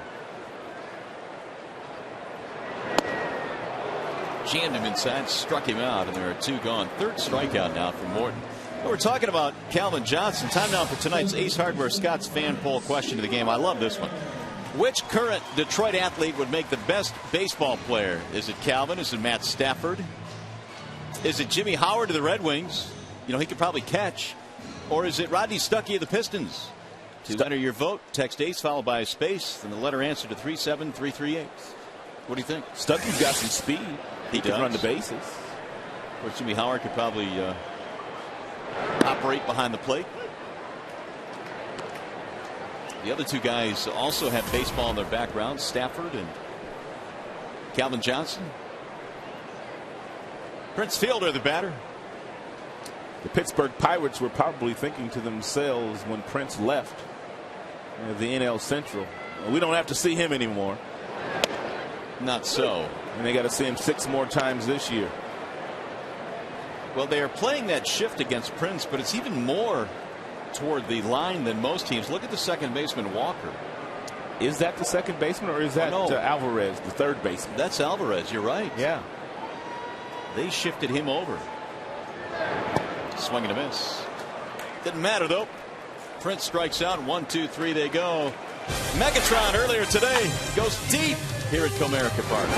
Jammed him inside, struck him out, and there are 2 gone. 3rd strikeout now for Morton. We're talking about Calvin Johnson. Time now for tonight's Ace Hardware Scott's fan poll question of the game. I love this one. Which current Detroit athlete would make the best baseball player? Is it Calvin? Is it Matt Stafford? Is it Jimmy Howard of the Red Wings? He could probably catch. Or is it Rodney Stuckey of the Pistons? To enter your vote, text ACE followed by a space, and the letter answer to 37338. What do you think? Stuckey's got some speed. He can run the bases. Of course, Jimmy Howard could probably operate behind the plate. The other 2 guys also have baseball in their background, Stafford and Calvin Johnson. Prince Fielder, the batter. The Pittsburgh Pirates were probably thinking to themselves when Prince left the NL Central, we don't have to see him anymore. Not so. And they got to see him 6 more times this year. Well, they are playing that shift against Prince, but it's even more toward the line than most teams. Look at the second baseman, Walker. Is that the second baseman, or is that Alvarez, the third baseman? That's Alvarez. You're right. Yeah. They shifted him over. Swing and a miss. Didn't matter, though. Prince strikes out. 1-2-3 they go. Megatron earlier today goes deep here at Comerica Park.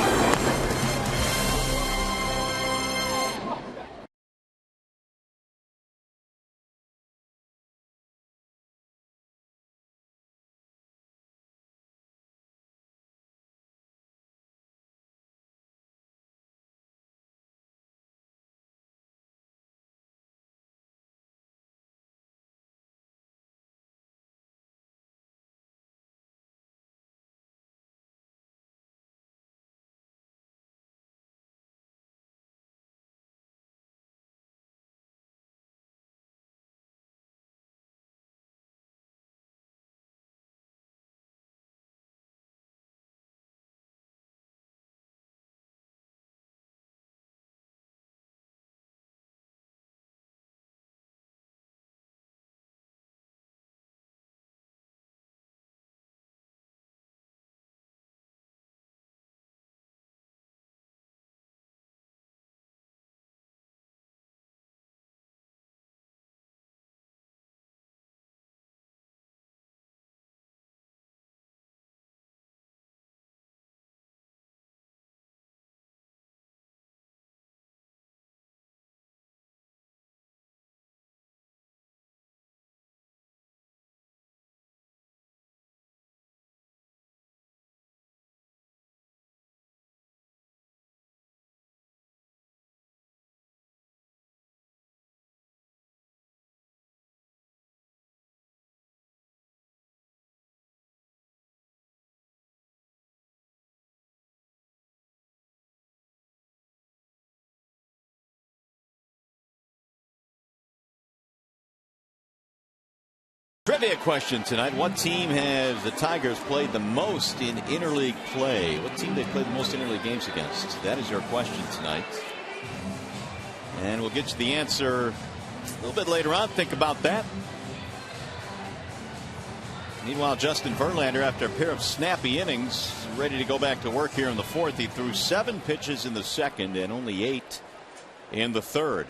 Trivia question tonight. What team has the Tigers played the most in interleague play? What team they played the most interleague games against? That is your question tonight. And we'll get you the answer a little bit later on. Think about that. Meanwhile, Justin Verlander, after a pair of snappy innings, ready to go back to work here in the fourth. He threw 7 pitches in the second and only 8 in the third.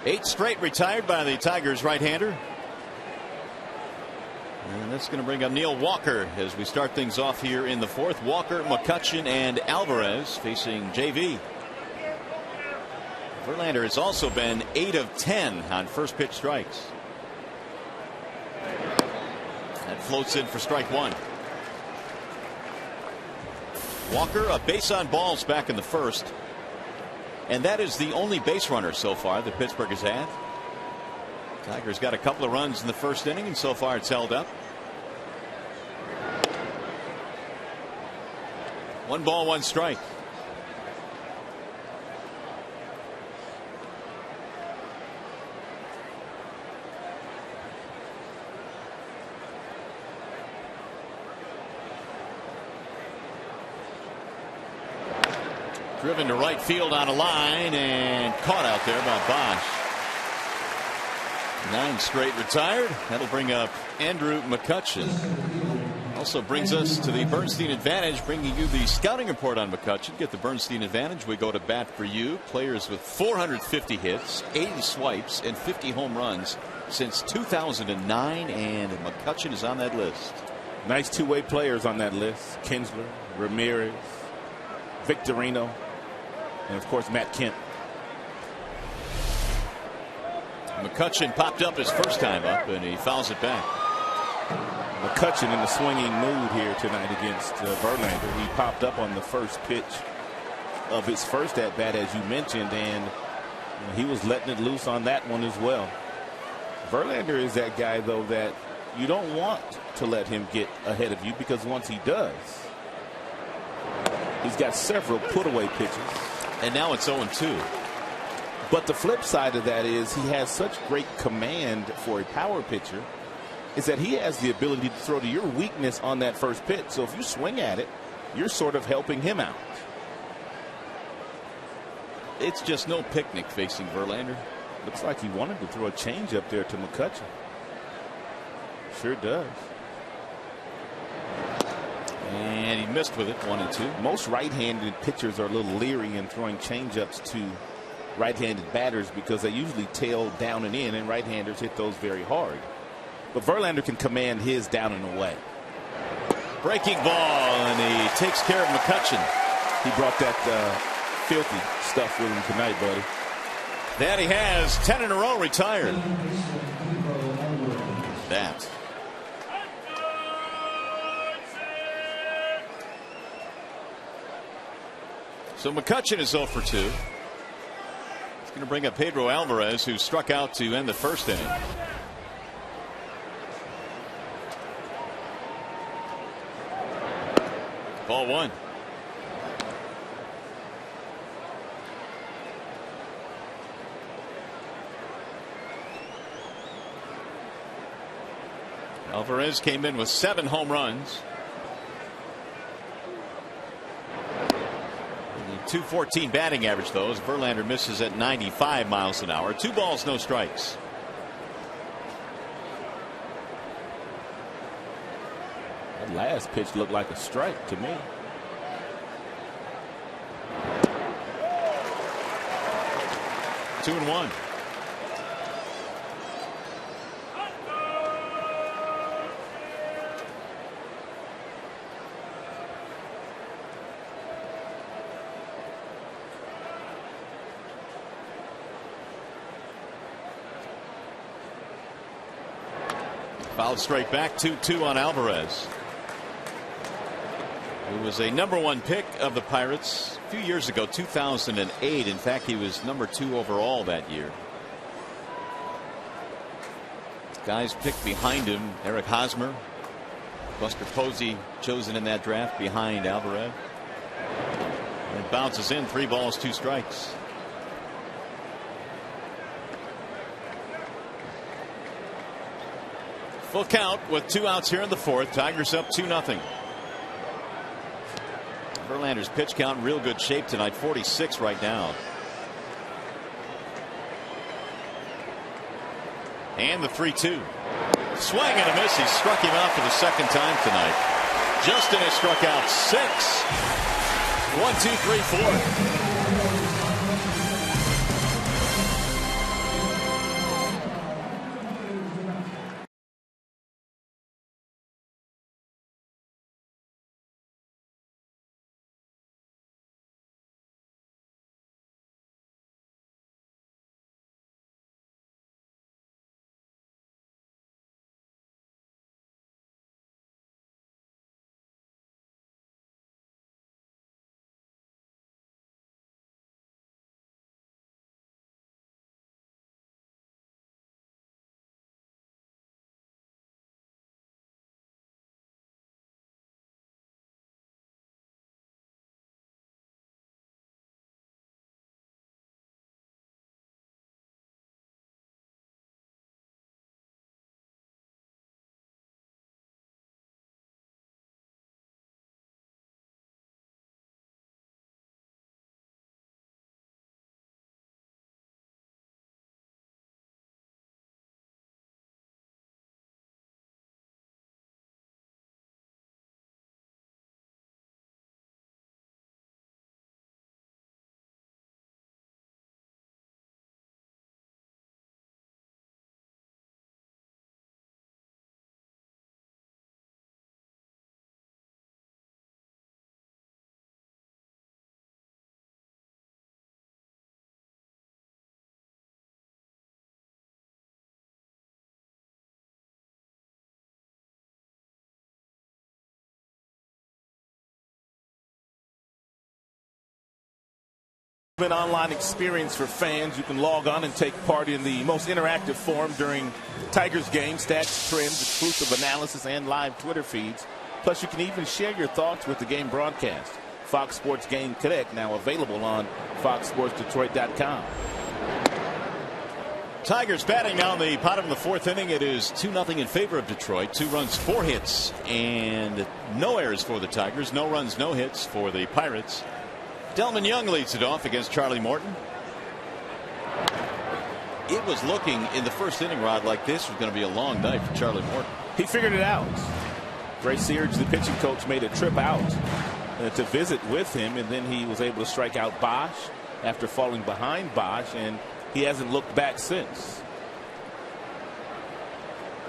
Eight straight retired by the Tigers right-hander. And that's going to bring up Neil Walker as we start things off here in the fourth. Walker, McCutchen, and Alvarez facing JV. Verlander has also been 8 of 10 on first pitch strikes. That floats in for strike one. Walker, a base on balls back in the first. And that is the only base runner so far that Pittsburgh has had. Tigers got a couple of runs in the first inning, and so far it's held up. 1 ball, 1 strike. Driven to right field on a line and caught out there by Bosch. 9 straight retired. That'll bring up Andrew McCutchen. Also brings us to the Bernstein Advantage, bringing you the scouting report on McCutchen. Get the Bernstein Advantage. We go to bat for you. Players with 450 hits, 80 swipes, and 50 home runs since 2009, and McCutchen is on that list. Nice two-way players on that list. Kinsler, Ramirez, Victorino, and of course Matt Kemp. McCutchen popped up his first time up, and he fouls it back. McCutchen in the swinging mood here tonight against Verlander. He popped up on the first pitch of his first at bat, as you mentioned, and he was letting it loose on that one as well. Verlander is that guy, though, that you don't want to let him get ahead of you, because once he does, he's got several put away pitches. And now it's 0-2. But the flip side of that is he has such great command for a power pitcher, is that he has the ability to throw to your weakness on that first pitch. So if you swing at it, you're sort of helping him out. It's just no picnic facing Verlander. Looks like he wanted to throw a change up there to McCutchen. Sure does. And he missed with it, 1-2. Most right-handed pitchers are a little leery in throwing changeups to right-handed batters because they usually tail down and in, and right-handers hit those very hard. But Verlander can command his down and away. Breaking ball, and he takes care of McCutchen. He brought that filthy stuff with him tonight, buddy. That he has 10 in a row retired. That. So McCutchen is 0 for 2. He's going to bring up Pedro Alvarez, who struck out to end the first inning. Ball 1. Alvarez came in with 7 home runs. .214 batting average, though, as Verlander misses at 95 miles an hour. 2 balls, no strikes. That last pitch looked like a strike to me. Two and one. Fouled straight back, 2-2 on Alvarez, who was a #1 pick of the Pirates a few years ago, 2008. In fact, he was #2 overall that year. Guys picked behind him: Eric Hosmer, Buster Posey, chosen in that draft behind Alvarez. And it bounces in, 3 balls, 2 strikes. Full count with 2 outs here in the 4th. Tigers up 2-0. Verlander's pitch count in real good shape tonight, 46 right now. And the 3-2. Swing and a miss. He struck him out for the 2nd time tonight. Justin has struck out 6. 1, 2, 3, 4. An online experience for fans. You can log on and take part in the most interactive forum during Tigers games, stats, trends, exclusive analysis, and live Twitter feeds. Plus, you can even share your thoughts with the game broadcast. Fox Sports Game Connect, now available on foxsportsdetroit.com. Tigers batting now in the bottom of the 4th inning. It is 2-0 in favor of Detroit. 2 runs, 4 hits, and no errors for the Tigers. No runs, no hits for the Pirates. Delman Young leads it off against Charlie Morton. It was looking in the 1st inning, Rod, like this was going to be a long night for Charlie Morton. He figured it out. Gray Searage, the pitching coach, made a trip out to visit with him, and then he was able to strike out Bosch after falling behind Bosch, and he hasn't looked back since.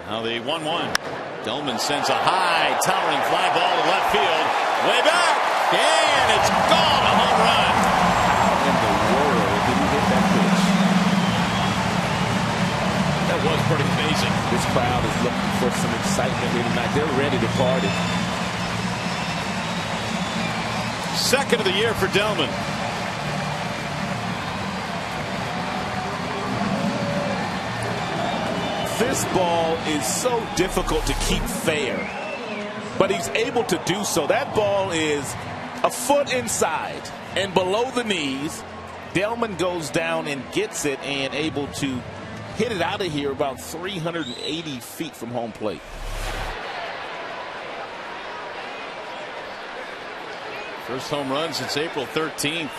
Now the 1-1. Delman sends a high, towering fly ball to left field. Way back, and it's gone. A home run. How in the world did he hit that pitch? That was pretty amazing. This crowd is looking for some excitement here tonight. They're ready to party. Second of the year for Delman. This ball is so difficult to keep fair, but he's able to do so. That ball is a foot inside and below the knees. Delman goes down and gets it and able to hit it out of here about 380 feet from home plate. First home run since April 13th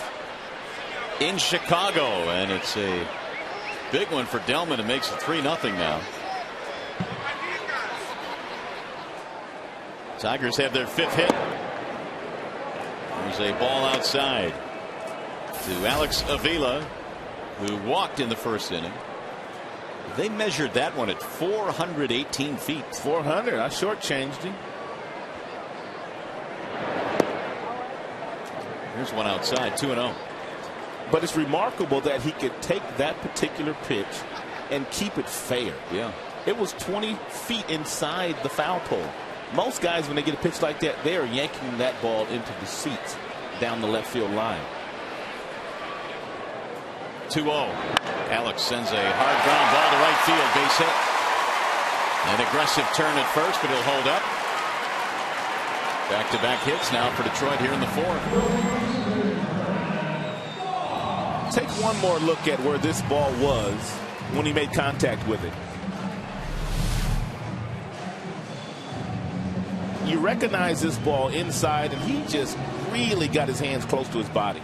in Chicago, and it's a big one for Delman. It makes it 3-0 now. Tigers have their 5th hit. There's a ball outside to Alex Avila, who walked in the first inning. They measured that one at 418 feet. 400. I shortchanged him. Here's one outside, 2-0. But it's remarkable that he could take that particular pitch and keep it fair. Yeah. It was 20 feet inside the foul pole. Most guys, when they get a pitch like that, they are yanking that ball into the seats down the left field line. 2-0. Alex sends a hard ground ball to right field, base hit. An aggressive turn at first, but he'll hold up. Back-to-back hits now for Detroit here in the 4th. Take one more look at where this ball was when he made contact with it. You recognize this ball inside, and he just really got his hands close to his body.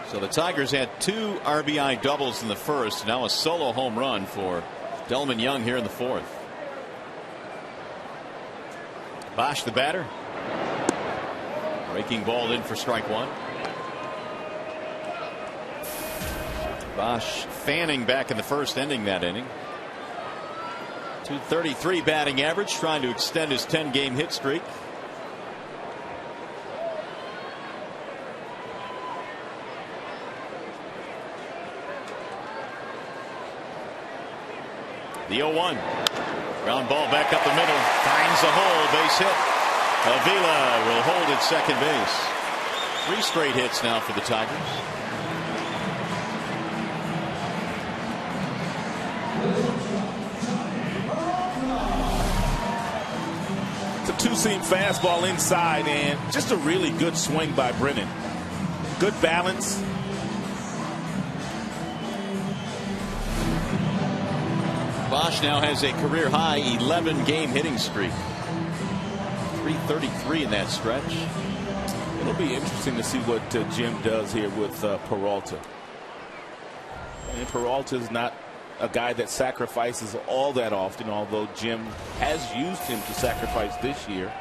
So the Tigers had 2 RBI doubles in the first. Now a solo home run for Delman Young here in the 4th. Bosch, the batter. Breaking ball in for strike 1. Bosch fanning back in the first, ending that inning. .233 batting average, trying to extend his 10-game hit streak. The 0-1. Ground ball back up the middle. Finds a hole. Base hit. Avila will hold at second base. 3 straight hits now for the Tigers. It's a 2-seam fastball inside, and just a really good swing by Brennan. Good balance. Bosch now has a career-high 11-game hitting streak. 333 in that stretch. It'll be interesting to see what Jim does here with Peralta. And Peralta's not a guy that sacrifices all that often, although Jim has used him to sacrifice this year.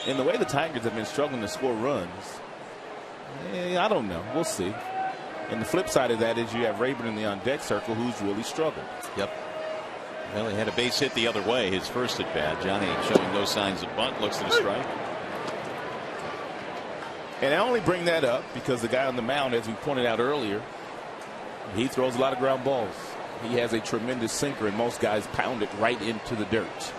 And the way the Tigers have been struggling to score runs, I don't know. We'll see. And the flip side of that is you have Rayburn in the on-deck circle, who's really struggled. Yep. Well, he had a base hit the other way, his first at bat. Johnny showing no signs of bunt, looks at a strike. And I only bring that up because the guy on the mound, as we pointed out earlier, he throws a lot of ground balls. He has a tremendous sinker, and most guys pound it right into the dirt.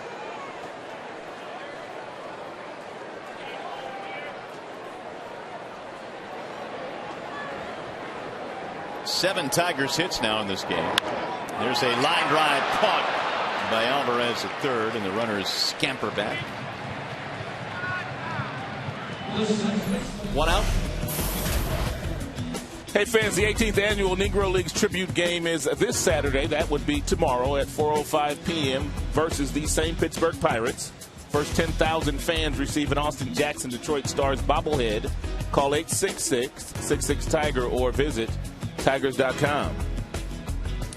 Seven Tigers hits now in this game. There's a line drive caught by Alvarez at third, and the runners scamper back. 1 out. Hey fans, the 18th annual Negro Leagues tribute game is this Saturday. That would be tomorrow at 4:05 p.m. versus the same Pittsburgh Pirates. First 10,000 fans receive an Austin Jackson Detroit Stars bobblehead. Call 866-66-TIGER or visit Tigers.com.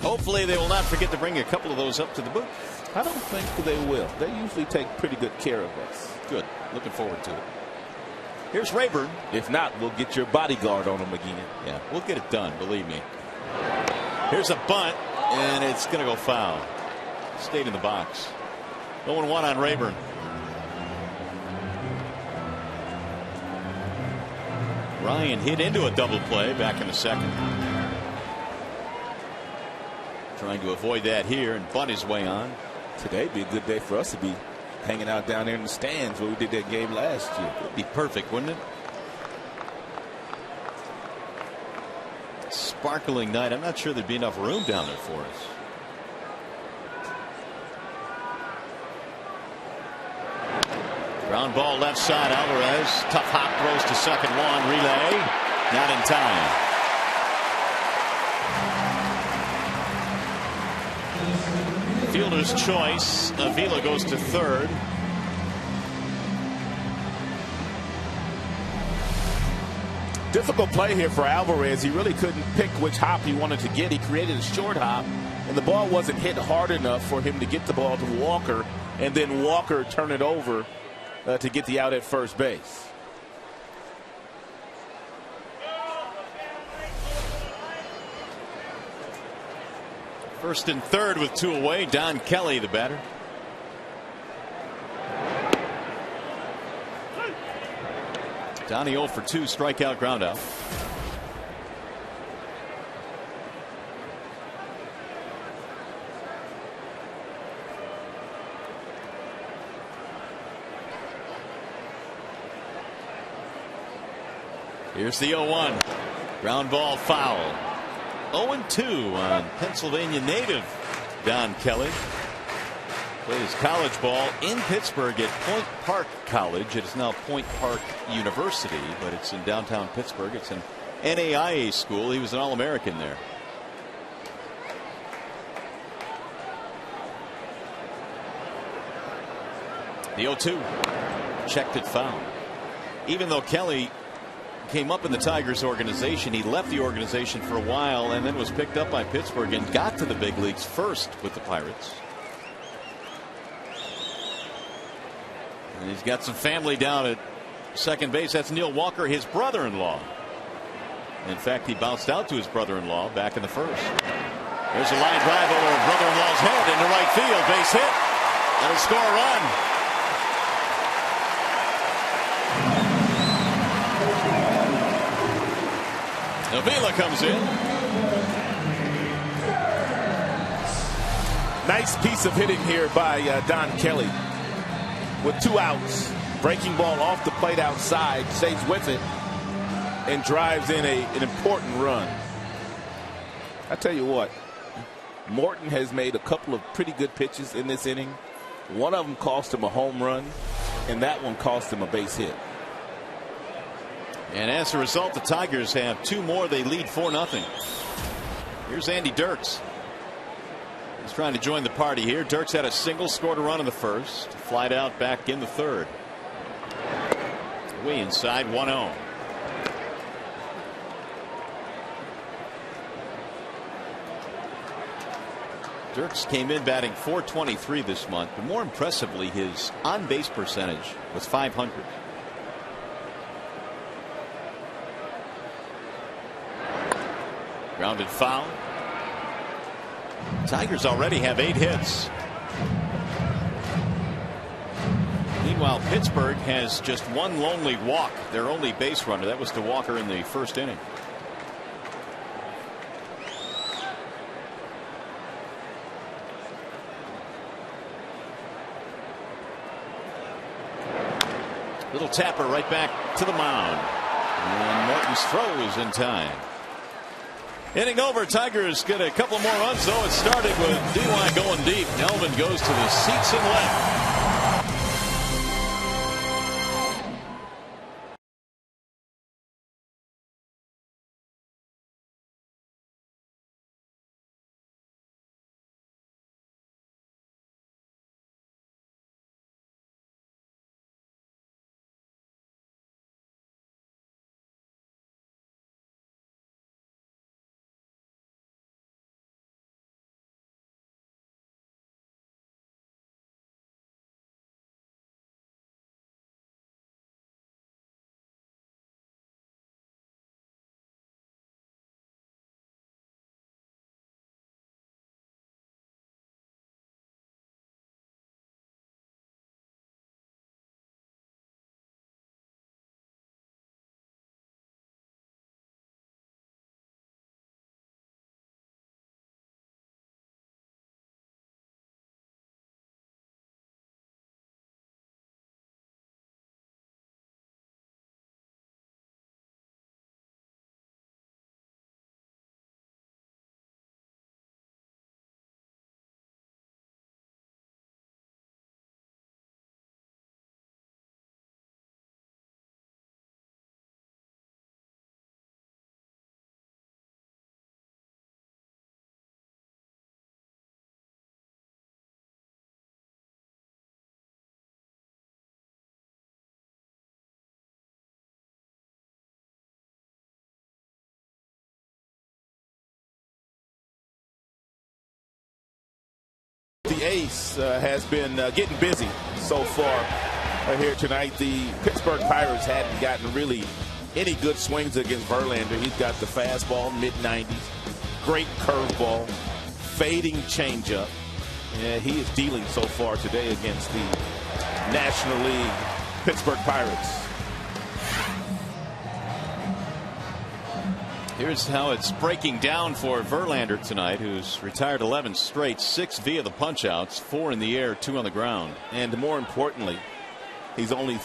Hopefully they will not forget to bring a couple of those up to the booth. I don't think they will. They usually take pretty good care of us. Good. Looking forward to it. Here's Rayburn. If not, we'll get your bodyguard on them again. Yeah, we'll get it done, believe me. Here's a bunt, and it's going to go foul. Stayed in the box. 0-1 on Rayburn. Ryan hit into a double play back in the second. Trying to avoid that here and bunt his way on. Today'd be a good day for us to be hanging out down there in the stands where we did that game last year. It'd be perfect, wouldn't it? Sparkling night. I'm not sure there'd be enough room down there for us. Ground ball left side. Alvarez. Tough hop throws to second. Long relay. Not in time. Fielder's choice. Avila goes to third. Difficult play here for Alvarez. He really couldn't pick which hop he wanted to get. He created a short hop, and the ball wasn't hit hard enough for him to get the ball to Walker, and then Walker turn it over to get the out at first base. First and third with two away. Don Kelly, the batter. Donnie 0 for 2, strikeout, ground out. Here's the 0-1. Ground ball foul. 0-2 on Pennsylvania native Don Kelly. Played his college ball in Pittsburgh at Point Park College. It is now Point Park University, but it's in downtown Pittsburgh. It's an NAIA school. He was an All-American there. The 0-2. Checked it foul. Even though Kelly came up in the Tigers organization, he left the organization for a while and then was picked up by Pittsburgh and got to the big leagues first with the Pirates. And he's got some family down at second base. That's Neil Walker, his brother-in-law. In fact, he bounced out to his brother-in-law back in the first. There's a line drive over brother-in-law's head into right field. Base hit. That'll score a run. Avila comes in. Nice piece of hitting here by Don Kelly. With two outs, breaking ball off the plate outside, stays with it, and drives in an important run. I tell you what, Morton has made a couple of pretty good pitches in this inning. One of them cost him a home run, and that one cost him a base hit. And as a result, the Tigers have two more. They lead 4-0. Here's Andy Dirks. He's trying to join the party here. Dirks had a single, scored a run in the first, flied out back in the third. Way inside, 1-0. Dirks came in batting .423 this month, but more impressively, his on-base percentage was .500. Grounded foul. Tigers already have 8 hits. Meanwhile, Pittsburgh has just one lonely walk, their only base runner. That was to Walker in the first inning. Little tapper right back to the mound. And Morton's throw is in time. Inning over. Tigers get a couple more runs, though. It started with D.Y. going deep. Melvin goes to the seats and left. The ace has been getting busy so far here tonight. The Pittsburgh Pirates hadn't gotten really any good swings against Verlander. He's got the fastball, mid-90s, great curveball, fading changeup. Yeah, he is dealing so far today against the National League Pittsburgh Pirates. Here's how it's breaking down for Verlander tonight, who's retired 11 straight, 6 via the punch-outs, 4 in the air, 2 on the ground. And more importantly, he's only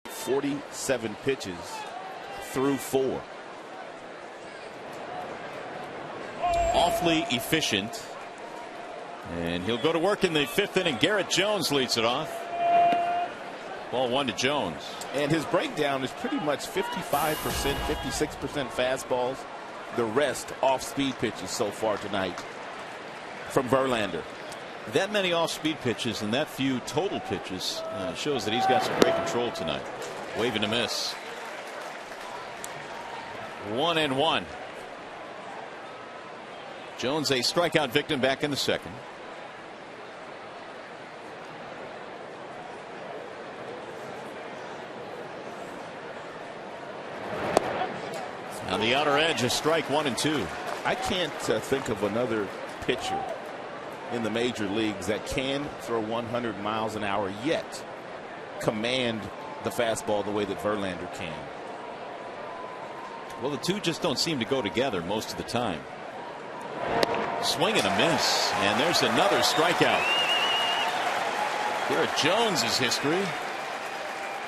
47 pitches through 4. Awfully efficient. And he'll go to work in the 5th inning. Garrett Jones leads it off. Ball 1 to Jones. And his breakdown is pretty much 55%, 56% fastballs. The rest off-speed pitches so far tonight from Verlander. That many off-speed pitches and that few total pitches shows that he's got some great control tonight. Waving to miss. 1-1. Jones a strikeout victim back in the second. On the outer edge, a strike, 1 and 2. I can't think of another pitcher in the major leagues that can throw 100 miles an hour yet command the fastball the way that Verlander can. Well, the two just don't seem to go together most of the time. Swing and a miss, and there's another strikeout. Garrett Jones' history.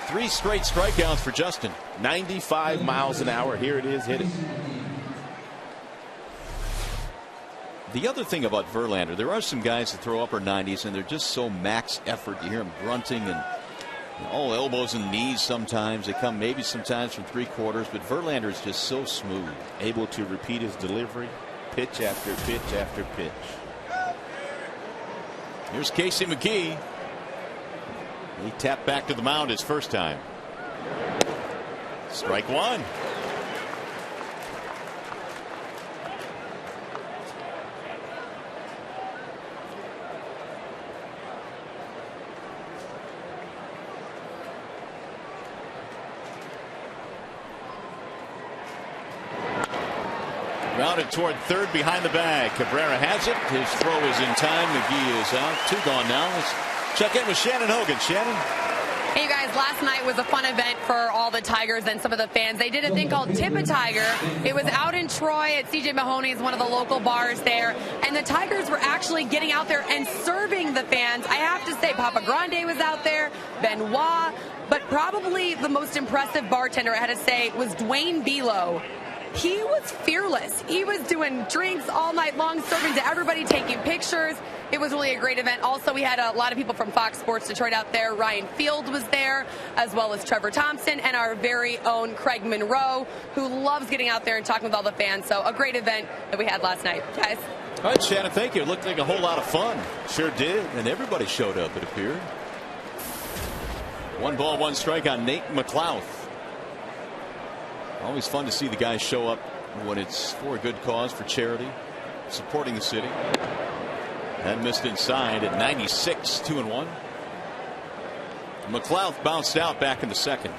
3 straight strikeouts for Justin. 95 miles an hour. Here it is, hit it. The other thing about Verlander, there are some guys that throw upper 90s and they're just so max effort. You hear them grunting and all elbows and knees sometimes. They come maybe sometimes from 3/4, but Verlander is just so smooth. Able to repeat his delivery pitch after pitch after pitch. Here's Casey McGee. He tapped back to the mound his first time. Strike 1. Rounded toward third behind the bag. Cabrera has it. His throw is in time. McGee is out. 2 gone now. Let's check in with Shannon Hogan. Shannon. Hey, you guys, last night was a fun event for all the Tigers and some of the fans. They did a thing called Tip a Tiger. It was out in Troy at CJ Mahoney's, one of the local bars there. And the Tigers were actually getting out there and serving the fans. I have to say, Papa Grande was out there, Benoit. But probably the most impressive bartender, I had to say, was Dwayne Belo. He was fearless. He was doing drinks all night long, serving to everybody, taking pictures. It was really a great event. Also, we had a lot of people from Fox Sports Detroit out there. Ryan Field was there, as well as Trevor Thompson and our very own Craig Monroe, who loves getting out there and talking with all the fans. So a great event that we had last night. Guys. All right, Shannon, thank you. It looked like a whole lot of fun. Sure did. And everybody showed up, it appeared. 1 ball, 1 strike on Nate McLouth. Always fun to see the guys show up when it's for a good cause, for charity, supporting the city. That missed inside at 96, 2-1. McLouth bounced out back in the second.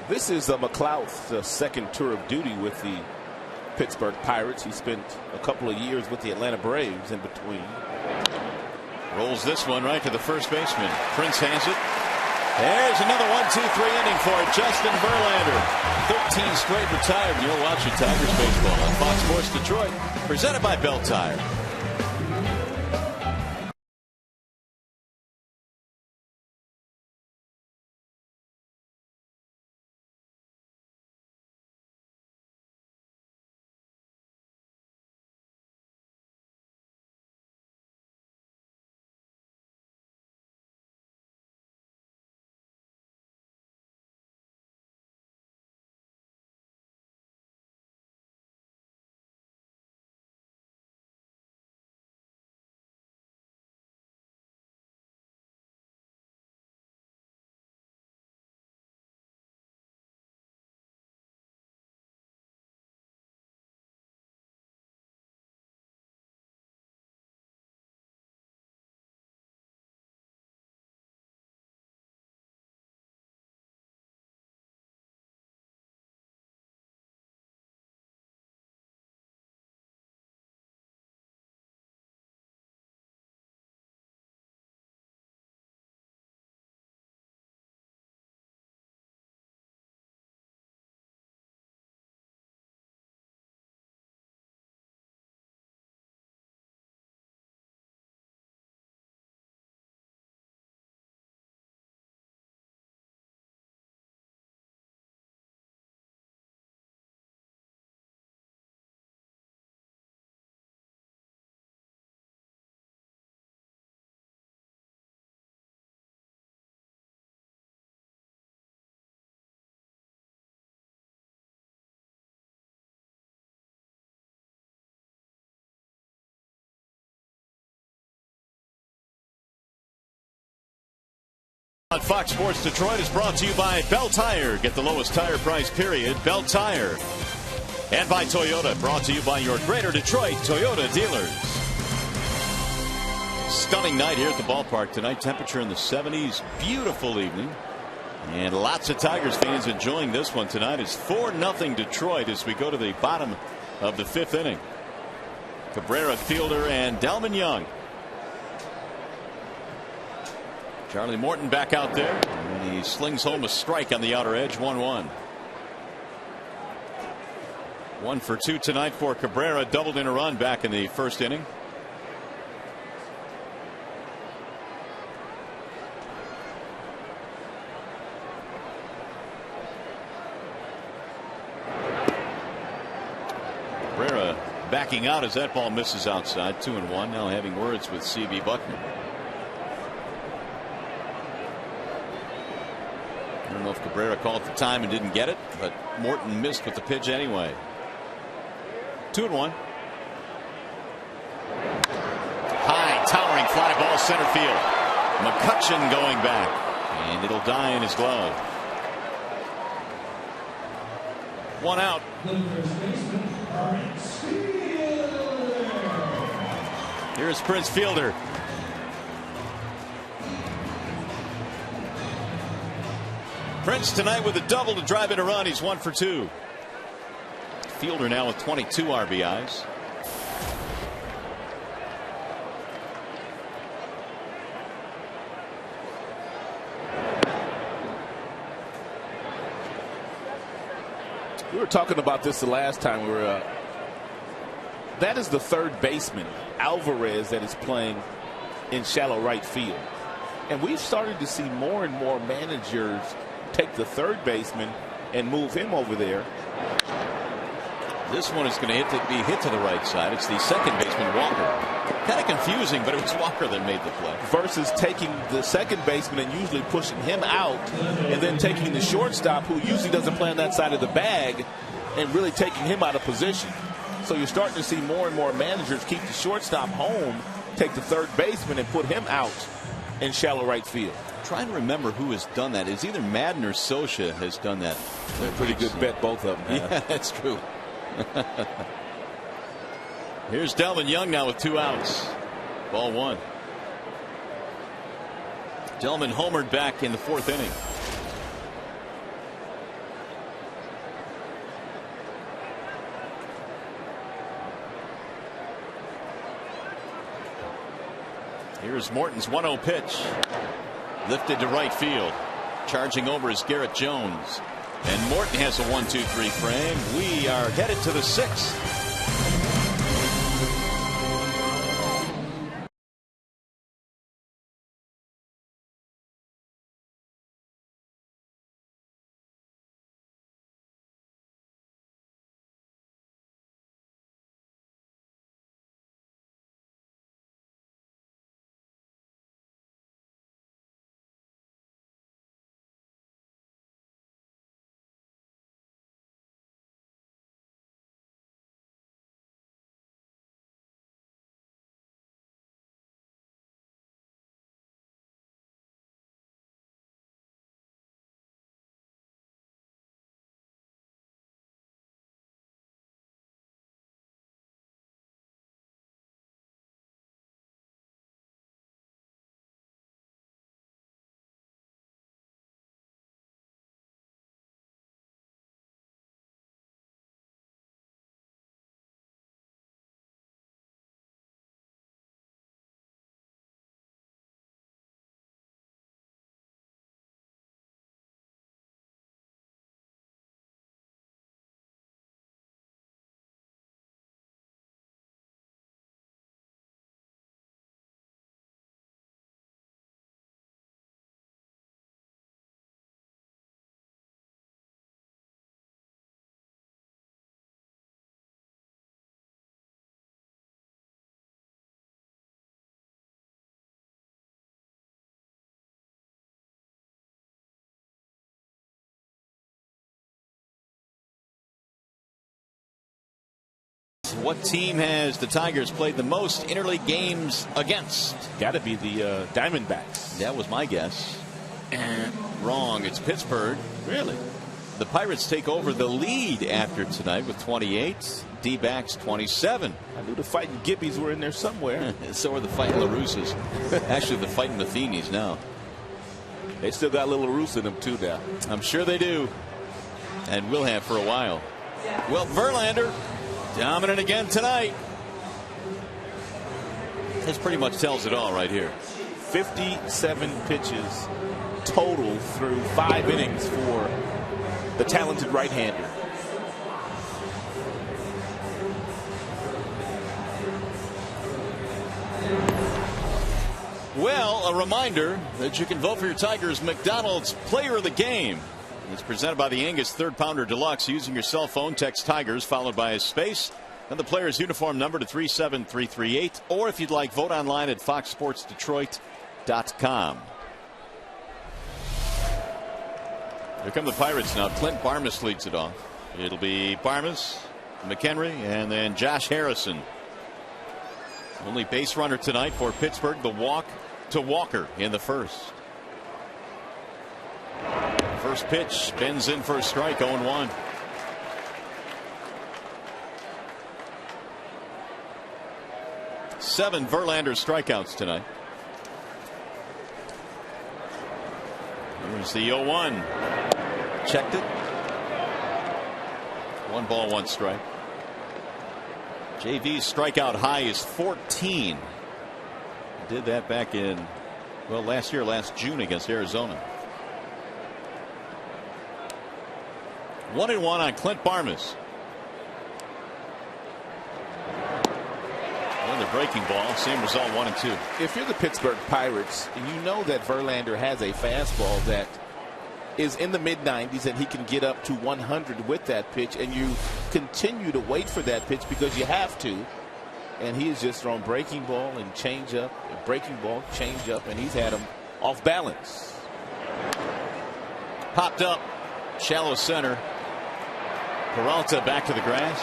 This is McLouth's second tour of duty with the Pittsburgh Pirates. He spent a couple of years with the Atlanta Braves in between. Rolls this one right to the first baseman. Prince has it. There's another 1-2-3 inning for Justin Verlander. 13 straight retired. You're watching Tigers baseball on Fox Sports Detroit, presented by Bell Tire. On Fox Sports Detroit is brought to you by Bell Tire. Get the lowest tire price, period. Bell Tire. And by Toyota, brought to you by your Greater Detroit Toyota dealers. Stunning night here at the ballpark tonight. Temperature in the 70s. Beautiful evening. And lots of Tigers fans enjoying this one tonight. It's 4-0 Detroit as we go to the bottom of the 5th inning. Cabrera, fielder, and Delman Young. Charlie Morton back out there. And he slings home a strike on the outer edge. 1-1. 1 for 2 tonight for Cabrera. Doubled in a run back in the 1st inning. Cabrera backing out as that ball misses outside. 2-1. Now having words with C.B. Buckner. I don't know if Cabrera called at the time and didn't get it, but Morton missed with the pitch anyway. 2-1. High, towering fly ball center field. McCutcheon going back, and it'll die in his glove. 1 out. Here's Prince Fielder. Prince tonight with a double to drive in a run. He's 1 for 2. Fielder now with 22 RBIs. We were talking about this the last time we were. That is the third baseman, Alvarez, that is playing in shallow right field. And we've started to see more and more managers take the third baseman and move him over there. This one is going to be hit to the right side. It's the second baseman, Walker. Kind of confusing, but it was Walker that made the play. Versus taking the second baseman and usually pushing him out, and then taking the shortstop, who usually doesn't play on that side of the bag, and really taking him out of position. So you're starting to see more and more managers keep the shortstop home, take the third baseman and put him out in shallow right field. Trying to remember who has done that. It's either Madden or Scioscia has done that. They're a pretty good bet, both of them. Yeah, that's true. Here's Delman Young now with 2 outs. Ball 1. Delman homered back in the 4th inning. Here's Morton's 1-0 pitch. Lifted to right field. Charging over is Garrett Jones. And Morton has a 1-2-3 frame. We are headed to the 6th. What team has the Tigers played the most interleague games against? Got to be the Diamondbacks. That was my guess. Wrong. It's Pittsburgh. Really? The Pirates take over the lead after tonight with 28. D-backs 27. I knew the fighting Gibbies were in there somewhere. So are the fighting LaRusses. Actually, the fighting Matheny's now. They still got a little Russe in them too now. I'm sure they do. And will have for a while. Well, Verlander dominant again tonight. This pretty much tells it all right here. 57 pitches total through 5 innings for the talented right-hander. Well, a reminder that you can vote for your Tigers McDonald's Player of the Game. It's presented by the Angus Third Pounder Deluxe. Using your cell phone, text Tigers followed by a space and the player's uniform number to 37338. Or if you'd like, vote online at foxsportsdetroit.com. Here come the Pirates now. Clint Barmas leads it off. It'll be Barmas, McHenry, and then Josh Harrison. Only base runner tonight for Pittsburgh, the walk to Walker in the first. First pitch bends in for a strike, 0-1. Seven Verlander strikeouts tonight. Here's the 0-1. Checked it. 1 ball, 1 strike. JV's strikeout high is 14. Did that back in, well, last June against Arizona. 1-1 on Clint Barmas. Another breaking ball. Same result, 1-2. If you're the Pittsburgh Pirates, you know that Verlander has a fastball that is in the mid-90s and he can get up to 100 with that pitch, and you continue to wait for that pitch because you have to. And he has just thrown breaking ball and change up, breaking ball, change up, and he's had him off balance. Popped up, shallow center. Peralta back to the grass.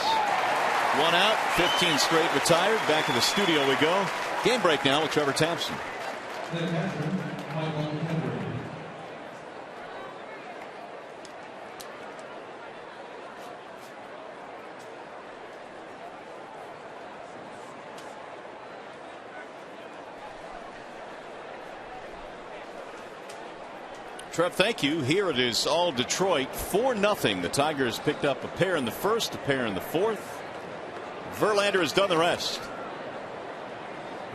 1 out, 15 straight retired. Back to the studio we go. Game break now with Trevor Thompson. Trev, thank you. Here it is all Detroit 4-0. The Tigers picked up a pair in the first, a pair in the fourth. Verlander has done the rest.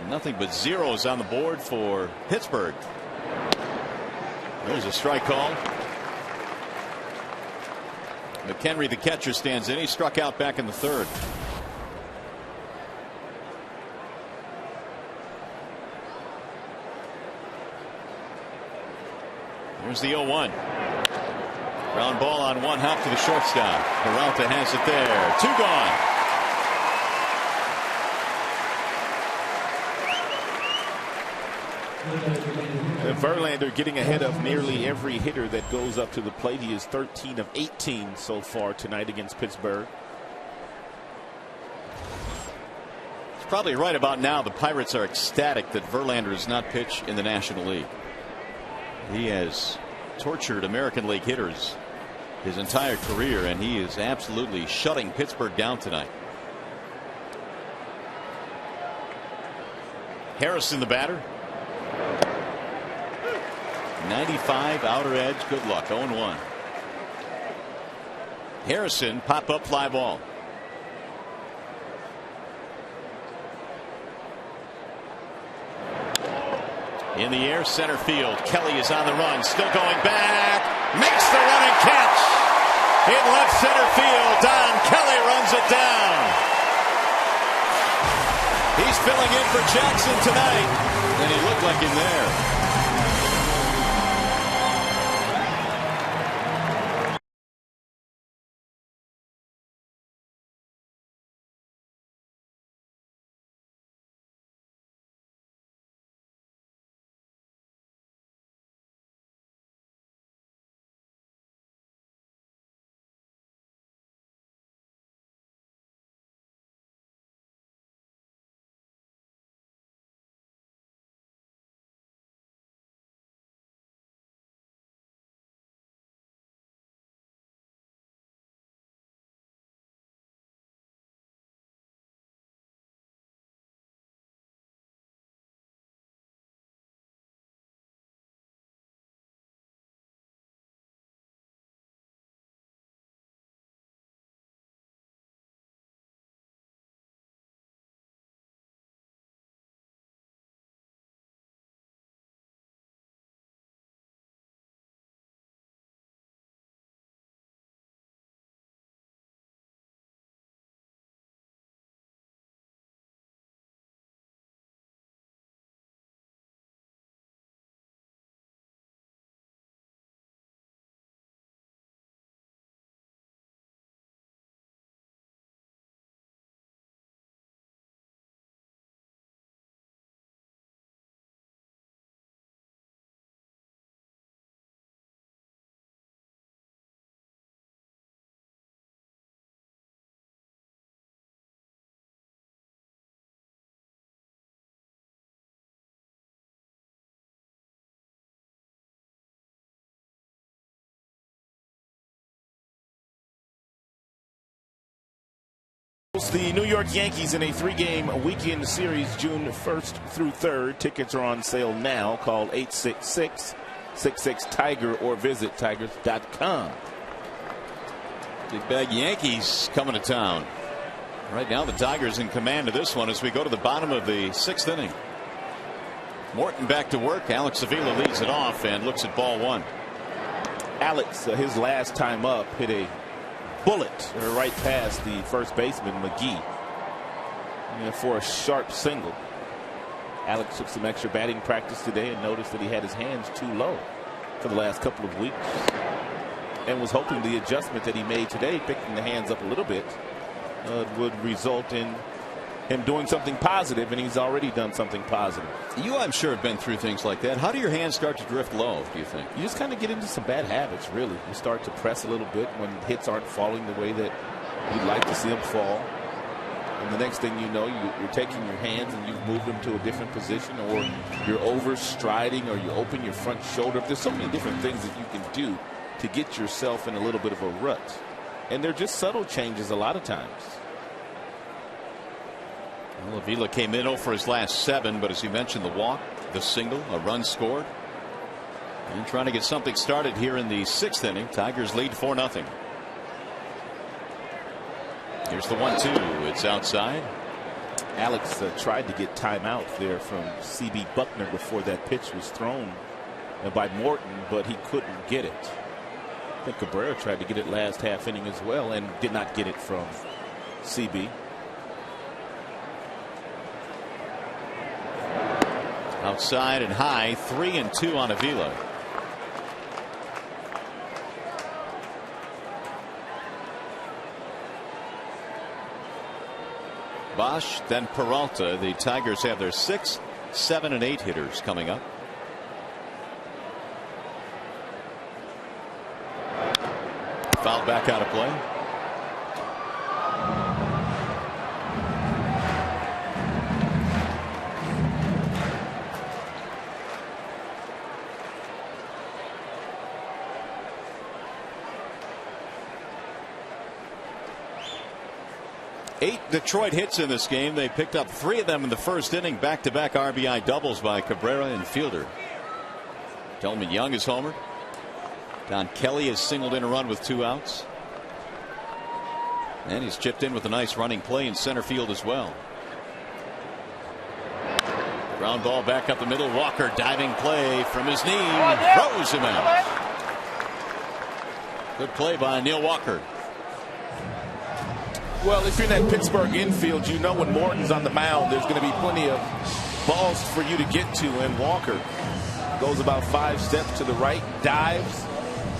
Nothing but zeros on the board for Pittsburgh. There's a strike call. McHenry, the catcher, stands in. He struck out back in the third. Here's the 0-1. Ground ball on one hop to the shortstop. Peralta has it there. 2 gone. And Verlander getting ahead of nearly every hitter that goes up to the plate. He is 13 of 18 so far tonight against Pittsburgh. It's probably right about now the Pirates are ecstatic that Verlander does not pitch in the National League. He has tortured American League hitters his entire career, and he is absolutely shutting Pittsburgh down tonight. Harrison, the batter. 95 outer edge. Good luck. 0-1. Harrison, pop up fly ball. In the air, center field. Kelly is on the run, still going back, makes the running catch in left center field. Don Kelly runs it down. He's filling in for Jackson tonight, and he looked like him there. The New York Yankees in a 3-game weekend series, June 1st through 3rd. Tickets are on sale now. Call 866-66-TIGER or visit tigers.com. Big bag Yankees coming to town. Right now the Tigers in command of this one as we go to the bottom of the 6th inning. Morton back to work. Alex Avila leads it off and looks at ball 1. Alex, his last time up, hit a bullet right past the first baseman McGee for a sharp single. Alex took some extra batting practice today and noticed that he had his hands too low for the last couple of weeks and was hoping the adjustment that he made today, picking the hands up a little bit, would result in him doing something positive, and he's already done something positive. You, I'm sure, have been through things like that. How do your hands start to drift low, do you think? You just kind of get into some bad habits, really. You start to press a little bit when hits aren't falling the way that you'd like to see them fall. And the next thing you know, you're taking your hands and you've moved them to a different position, or you're overstriding, or you open your front shoulder. There's so many different things that you can do to get yourself in a little bit of a rut. And they're just subtle changes a lot of times. Well, Avila came in 0 for his last 7, but as you mentioned, the walk, the single, a run scored, and trying to get something started here in the 6th inning. Tigers lead 4-0. Here's the 1-2. It's outside. Alex tried to get timeout there from C.B. Buckner before that pitch was thrown by Morton, but he couldn't get it. I think Cabrera tried to get it last half inning as well and did not get it from C.B. Outside and high, 3-2 on Avila. Bosch, then Peralta. The Tigers have their 6, 7, and 8 hitters coming up. Fouled back out of play. Detroit hits in this game. They picked up 3 of them in the first inning. Back-to-back RBI doubles by Cabrera and Fielder. Tillman Young is homered. Don Kelly has singled in a run with 2 outs. And he's chipped in with a nice running play in center field as well. Ground ball back up the middle. Walker diving play from his knee. Throws him out. Good play by Neil Walker. Well, if you're in that Pittsburgh infield, you know when Morton's on the mound, there's going to be plenty of balls for you to get to. And Walker goes about 5 steps to the right, dives,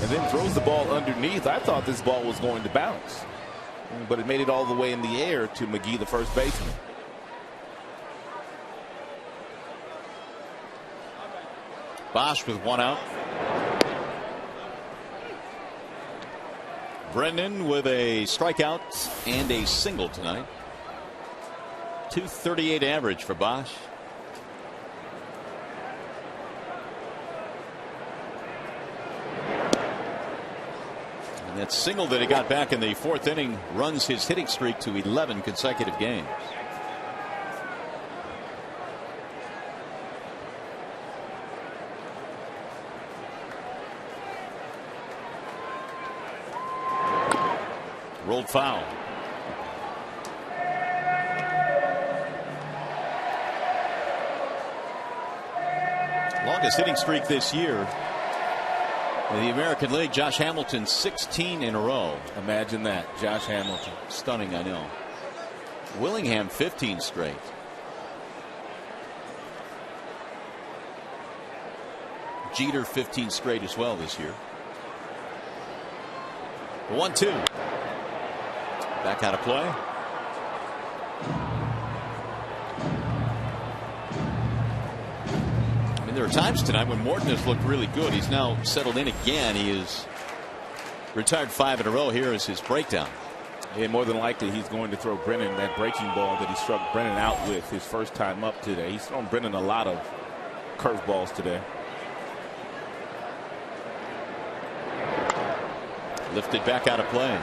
and then throws the ball underneath. I thought this ball was going to bounce, but it made it all the way in the air to McGee, the first baseman. Bosch with 1 out. Brennan with a strikeout and a single tonight. .238 average for Bosch. And that single that he got back in the 4th inning runs his hitting streak to 11 consecutive games. Rolled foul. Longest hitting streak this year in the American League. Josh Hamilton 16 in a row. Imagine that. Josh Hamilton. Stunning, I know. Willingham 15 straight. Jeter 15 straight as well this year. 1-2. Back out of play. I mean, there are times tonight when Morton has looked really good. He's now settled in again. He is retired 5 in a row. Here is his breakdown. And more than likely he's going to throw Brennan that breaking ball that he struck Brennan out with his first time up today. He's thrown Brennan a lot of curveballs today. Lifted back out of play.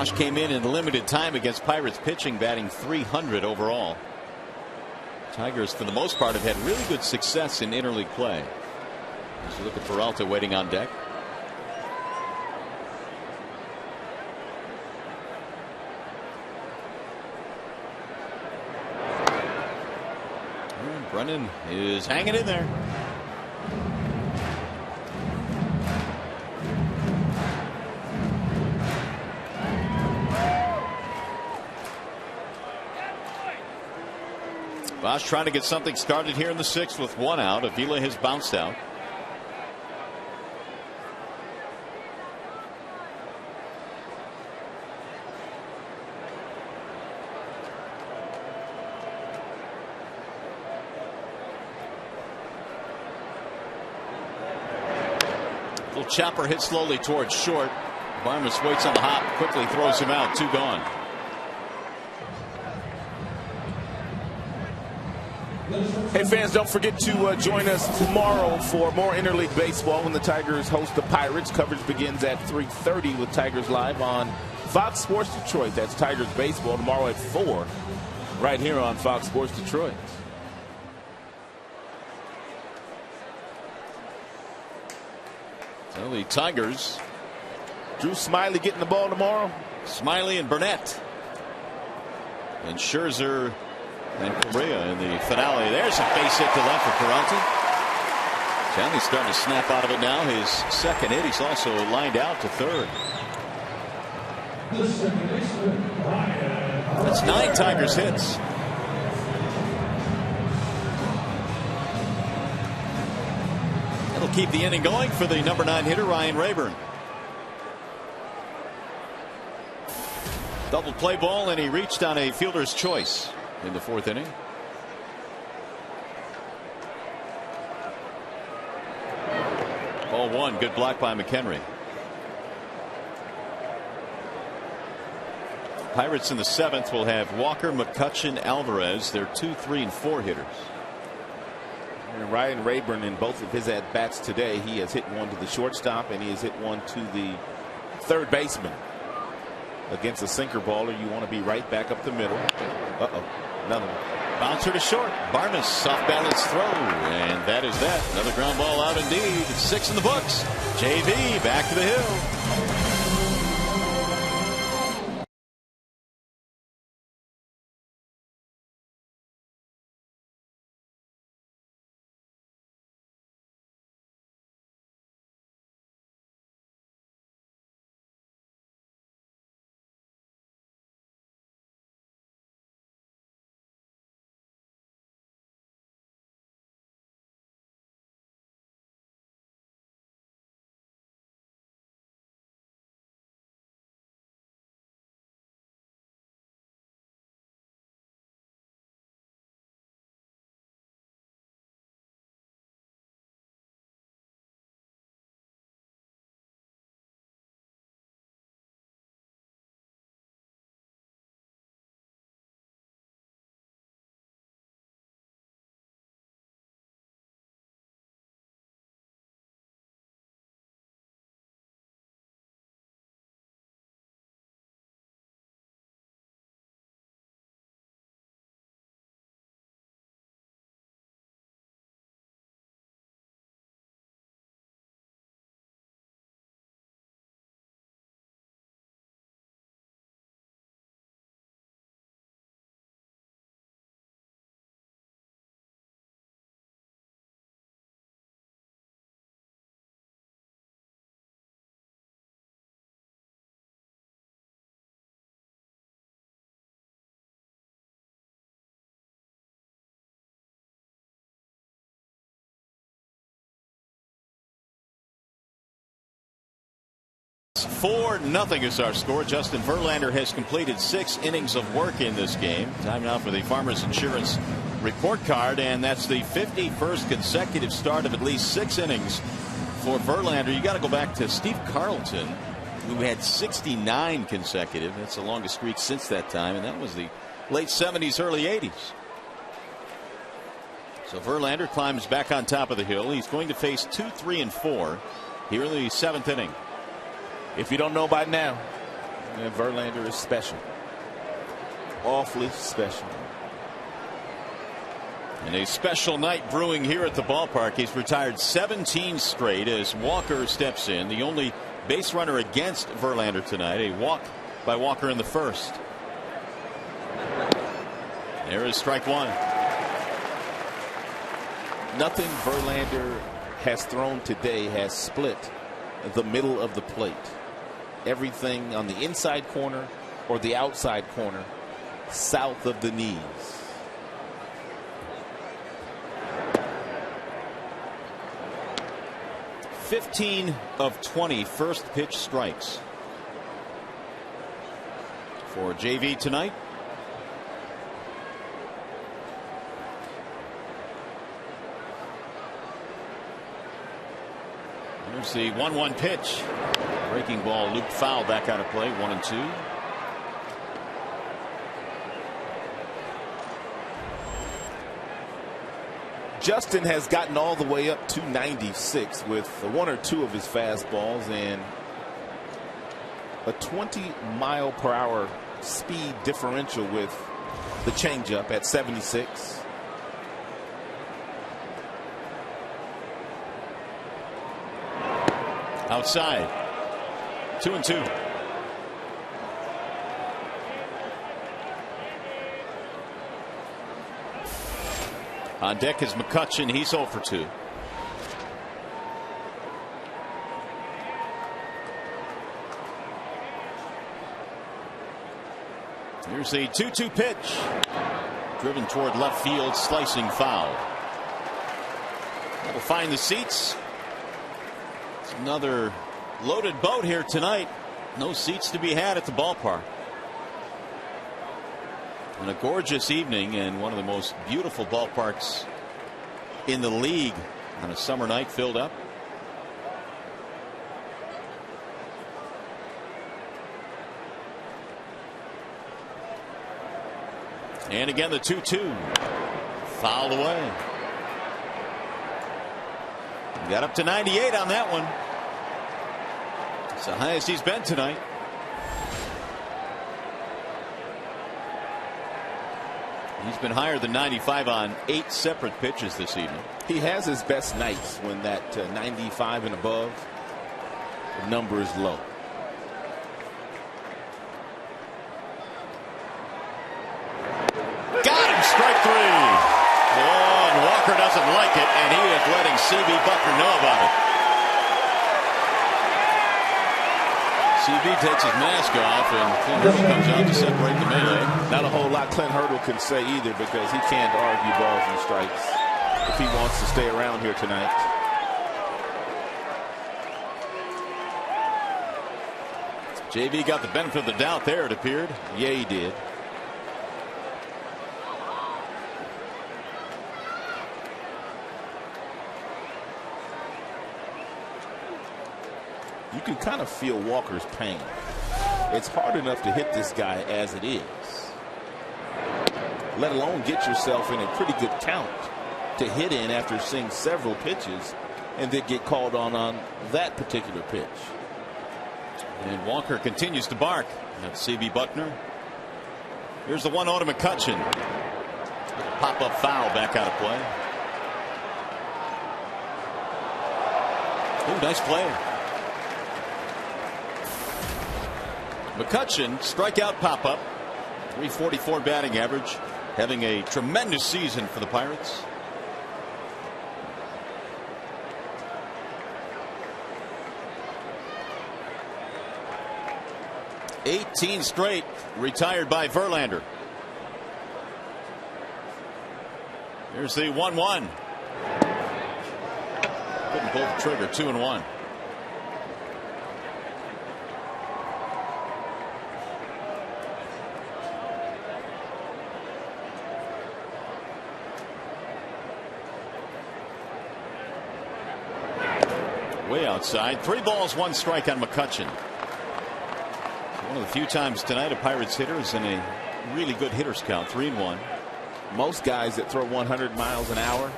Bosch came in limited time against Pirates pitching, batting .300 overall. Tigers, for the most part, have had really good success in interleague play. As you look at Peralta waiting on deck. And Brennan is hanging in there. Bosch trying to get something started here in the 6th with 1 out. Avila has bounced out. Little chopper hit slowly towards short. Barmes waits on the hop, quickly throws him out. 2 gone. Hey fans, don't forget to join us tomorrow for more interleague baseball when the Tigers host the Pirates. Coverage begins at 3:30 with Tigers Live on Fox Sports Detroit. That's Tigers baseball tomorrow at 4 right here on Fox Sports Detroit. So the Tigers. Drew Smyly getting the ball tomorrow. Smyly and Burnett. And Scherzer and Correa in the finale. There's a base hit to left for Peralta. Johnny's starting to snap out of it now. His second hit. He's also lined out to third. That's 9 Tigers hits. That'll keep the inning going for the number 9 hitter, Ryan Rayburn. Double play ball, and he reached on a fielder's choice in the 4th inning. Ball 1, good block by McHenry. Pirates in the 7th will have Walker, McCutchen, Alvarez. They're 2, 3, and 4 hitters. And Ryan Rayburn, in both of his at bats today, he has hit one to the shortstop and he has hit one to the third baseman. Against a sinker baller, you want to be right back up the middle. Another one. Bouncer to short. Barnes, soft balance throw, and that is that. Another ground ball out indeed. It's 6 in the books. JV back to the hill. It's 4-0 is our score. Justin Verlander has completed 6 innings of work in this game. Time now for the Farmers Insurance report card, and that's the 51st consecutive start of at least 6 innings for Verlander. You got to go back to Steve Carlton, who had 69 consecutive. That's the longest streak since that time, and that was the late 70s, early 80s. So Verlander climbs back on top of the hill. He's going to face 2, 3, and 4 here in the 7th inning. If you don't know by now, And Verlander is special. Awfully special. And a special night brewing here at the ballpark. He's retired 17 straight as Walker steps in. The only base runner against Verlander tonight. A walk by Walker in the first. There is strike one. Nothing Verlander has thrown today has split the middle of the plate. Everything on the inside corner or the outside corner south of the knees. "15 of 20 first pitch strikes for JV tonight. There's the 1-1 pitch. Breaking ball looped foul back out of play. 1-2. Justin has gotten all the way up to 96 with one or two of his fastballs and a 20-mile-per-hour speed differential with the changeup at 76. Outside. 2-2. On deck is McCutchen. He's 0 for 2. Here's the 2-2 pitch. Driven toward left field, slicing foul. That'll find the seats. It's another loaded boat here tonight. No seats to be had at the ballpark. And a gorgeous evening and one of the most beautiful ballparks in the league on a summer night, filled up. And again the 2-2. Fouled away. Got up to 98 on that one. It's the highest he's been tonight. He's been higher than 95 on 8 separate pitches this evening. He has his best nights when that 95 and above number is low. Got him, strike 3. Oh, and Walker doesn't like it, and he is letting C.B. Buckner know about it. C.B. takes his mask off, and Clint Hurdle comes out to separate the melee. Not a whole lot Clint Hurdle can say either, because he can't argue balls and strikes if he wants to stay around here tonight. JV got the benefit of the doubt there, it appeared. Yeah, he did. You can kind of feel Walker's pain. It's hard enough to hit this guy as it is, let alone get yourself in a pretty good count to hit in after seeing several pitches and then get called on that particular pitch. And Walker continues to bark at C.B. Buckner. Here's the 1-0 to McCutchen. Pop-up foul back out of play. Ooh, nice play. McCutchen, strikeout pop-up, 344 batting average, having a tremendous season for the Pirates. '18 straight retired by Verlander. Here's the 1-1. Couldn't pull the trigger. 2-1. Way outside. 3 balls, 1 strike on McCutchen. One of the few times tonight a Pirates hitter is in a really good hitter's count. 3-1. Most guys that throw 100 miles an hour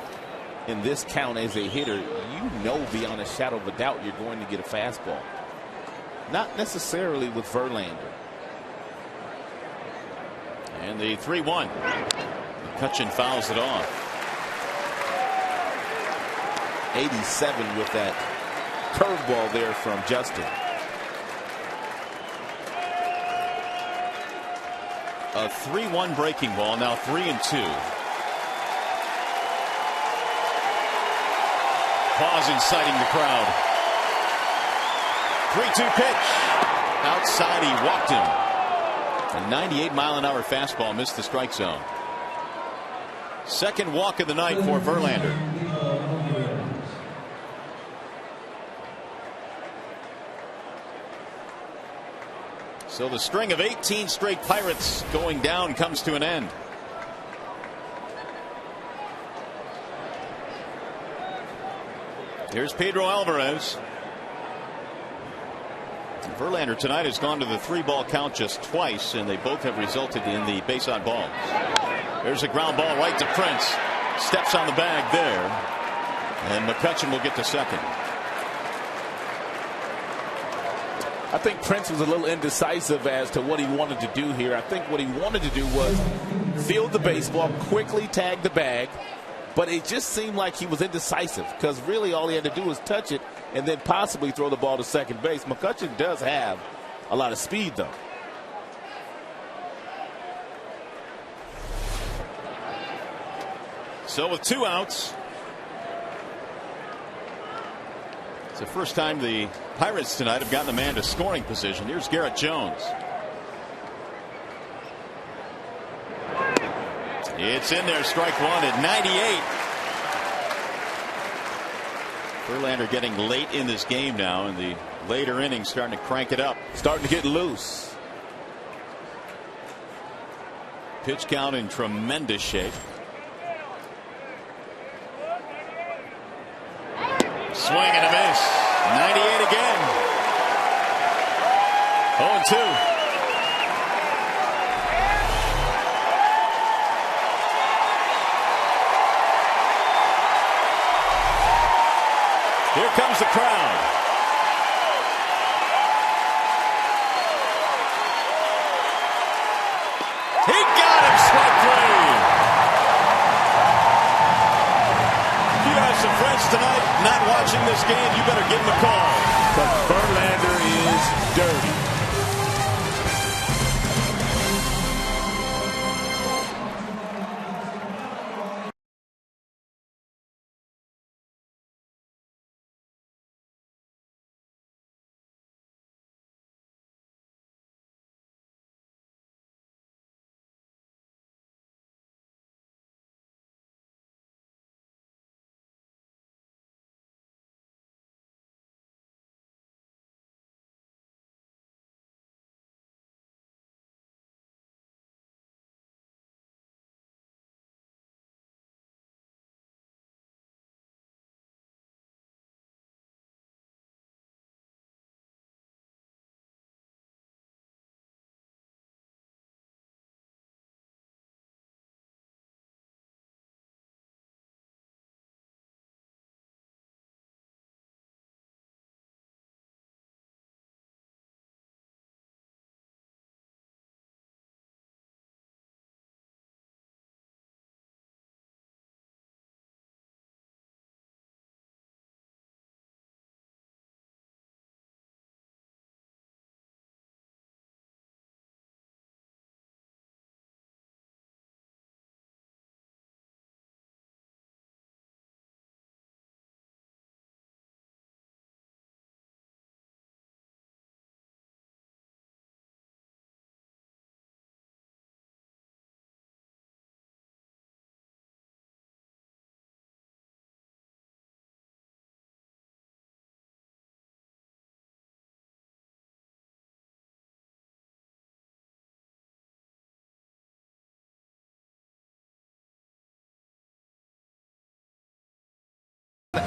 in this count as a hitter, you know beyond a shadow of a doubt you're going to get a fastball. Not necessarily with Verlander. And the 3-1. McCutchen fouls it off. 87 with that curveball there from Justin. A 3-1 breaking ball, now 3-2. Pause inciting the crowd. 3-2 pitch. Outside, he walked him. A 98-mile-an-hour fastball missed the strike zone. Second walk of the night for Verlander. So the string of 18 straight Pirates going down comes to an end. Here's Pedro Alvarez. Verlander tonight has gone to the 3-ball count just twice, and they both have resulted in the base on balls. There's a ground ball right to Prince. Steps on the bag there, and McCutchen will get to second. I think Prince was a little indecisive as to what he wanted to do here. I think what he wanted to do was field the baseball, quickly tag the bag, but it just seemed like he was indecisive because really all he had to do was touch it and then possibly throw the ball to second base. McCutchen does have a lot of speed, though. So with 2 outs, it's the first time the Pirates tonight have gotten a man to scoring position. Here's Garrett Jones. It's in there, strike one at 98. Verlander getting late in this game now, and the later innings starting to crank it up. Starting to get loose. Pitch count in tremendous shape. Swing and a miss. 98 again. 0-2. Here comes the crowd. He got him, strike three. If you have some friends tonight not watching this game, you better give them a call. Because Verlander is dirty.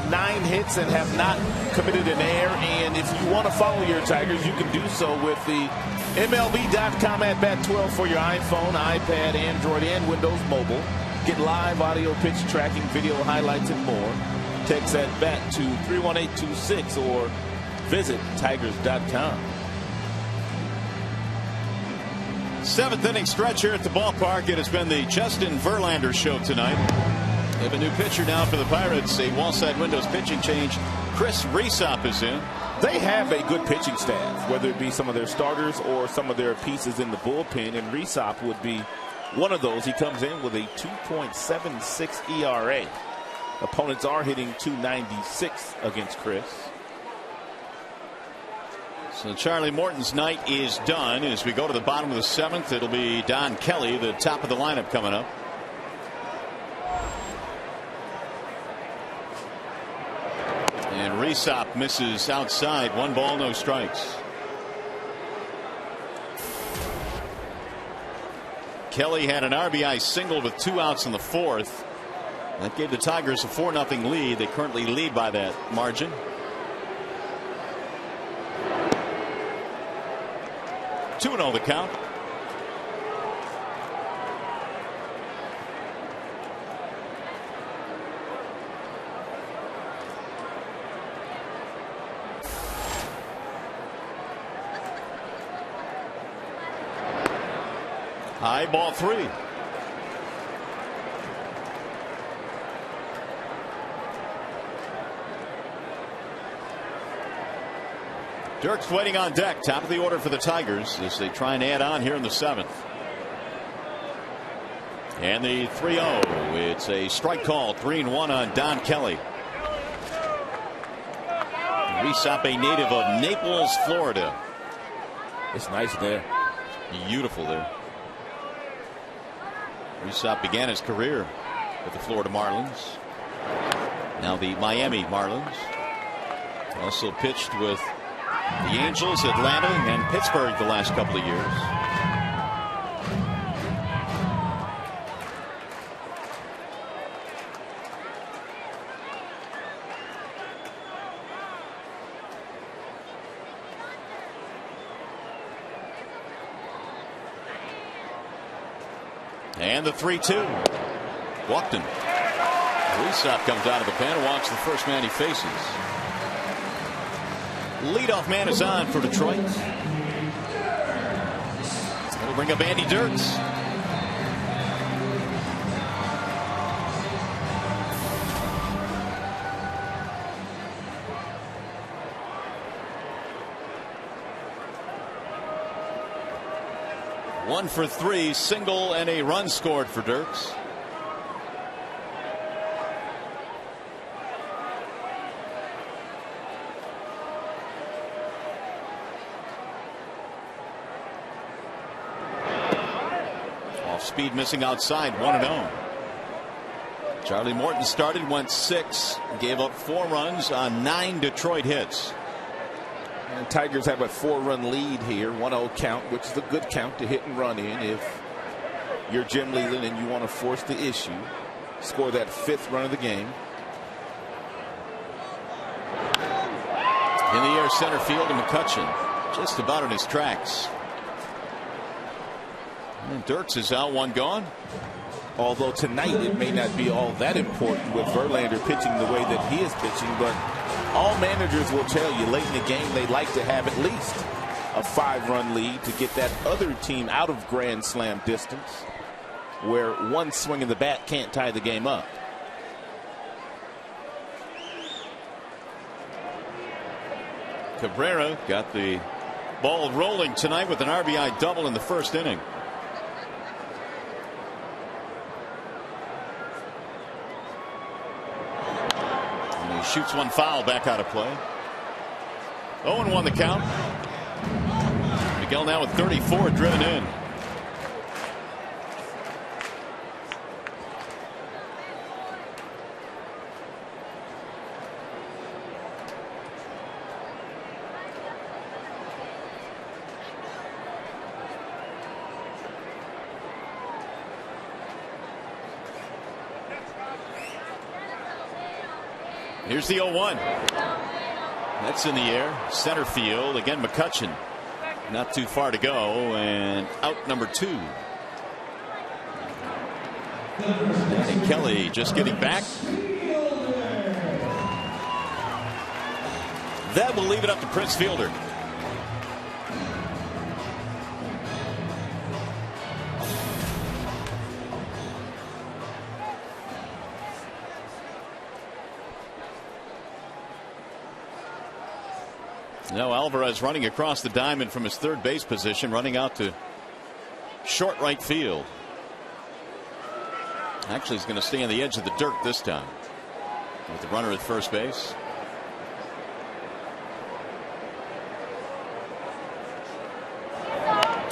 Nine hits and have not committed an error. And if you want to follow your Tigers, you can do so with the MLB.com at Bat 12 for your iPhone, iPad, Android, and Windows Mobile. Get live audio pitch tracking, video highlights, and more. Text at Bat to 31826 or visit Tigers.com. Seventh inning stretch here at the ballpark. It has been the Justin Verlander show tonight. They have a new pitcher now for the Pirates. A Wallside Windows pitching change. Chris Resop is in. They have a good pitching staff, whether it be some of their starters or some of their pieces in the bullpen, and Resop would be one of those. He comes in with a 2.76 ERA. Opponents are hitting 296 against Chris. So Charlie Morton's night is done. As we go to the bottom of the seventh, it'll be Don Kelly, the top of the lineup, coming up. And Resop misses outside. 1 ball, no strikes. Kelly had an RBI single with 2 outs in the fourth. That gave the Tigers a 4-0 lead. They currently lead by that margin. Two 2-0 the count. High, ball 3. Dirks waiting on deck, top of the order for the Tigers as they try and add on here in the seventh. And the 3-0. It's a strike call. 3-1 on Don Kelly. Resop, a native of Naples, Florida. It's nice there. Beautiful there. Resop began his career with the Florida Marlins. Now the Miami Marlins. Also pitched with the Angels, Atlanta, and Pittsburgh the last couple of years. And the 3-2. Walked him. Resop comes out of the pen and walks the first man he faces. Leadoff man is on for Detroit. It'll bring up Andy Dirks. One for 3, single and a run scored for Dirks. Speed missing outside. 1-0. Charlie Morton started, went 6, gave up 4 runs on 9 Detroit hits. And Tigers have a 4-run lead here. 1-0 count, which is a good count to hit and run in if you're Jim Leyland and you want to force the issue. Score that 5th run of the game. In the air, center field to McCutcheon, just about in his tracks. And Dirks is out, 1 gone. Although tonight it may not be all that important with Verlander pitching the way that he is pitching, but all managers will tell you late in the game they like to have at least a 5-run lead to get that other team out of grand slam distance where one swing of the bat can't tie the game up. Cabrera got the ball rolling tonight with an RBI double in the first inning. Shoots one foul, back out of play. 0-1 the count. Miguel now with 34 driven in. Here's the 0-1. That's in the air. Center field. Again, McCutcheon. Not too far to go. And out number 2. And Kelly just getting back. That will leave it up to Prince Fielder. No, Alvarez running across the diamond from his third base position, running out to short right field. Actually, he's going to stay on the edge of the dirt this time with the runner at first base.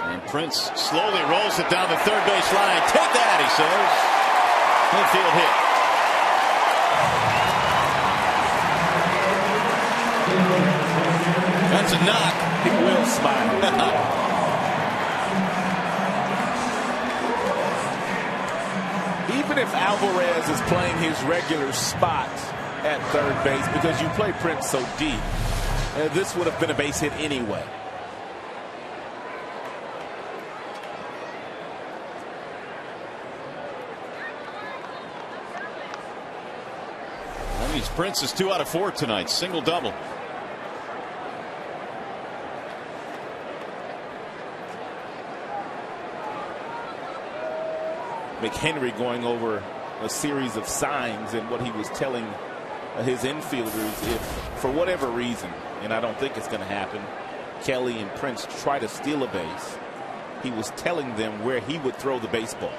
And Prince slowly rolls it down the third base line. Take that, he says. Infield hit. That's a knock. He will smile. Even if Alvarez is playing his regular spot at third base, because you play Prince so deep, this would have been a base hit anyway. That means Prince is 2 out of 4 tonight. Single double. McHenry going over a series of signs and what he was telling his infielders, if for whatever reason, and I don't think it's going to happen, Kelly and Prince try to steal a base, he was telling them where he would throw the baseball.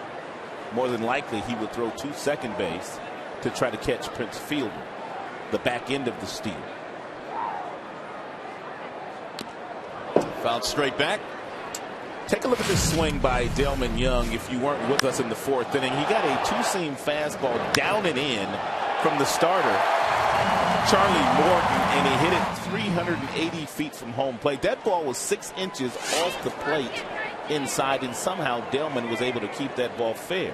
More than likely he would throw to second base to try to catch Prince fielder, the back end of the steal. Fouled straight back. Take a look at this swing by Delman Young. If you weren't with us in the fourth inning, he got a two-seam fastball down and in from the starter, Charlie Morton, and he hit it 380 feet from home plate. That ball was 6 inches off the plate inside, and somehow Delman was able to keep that ball fair.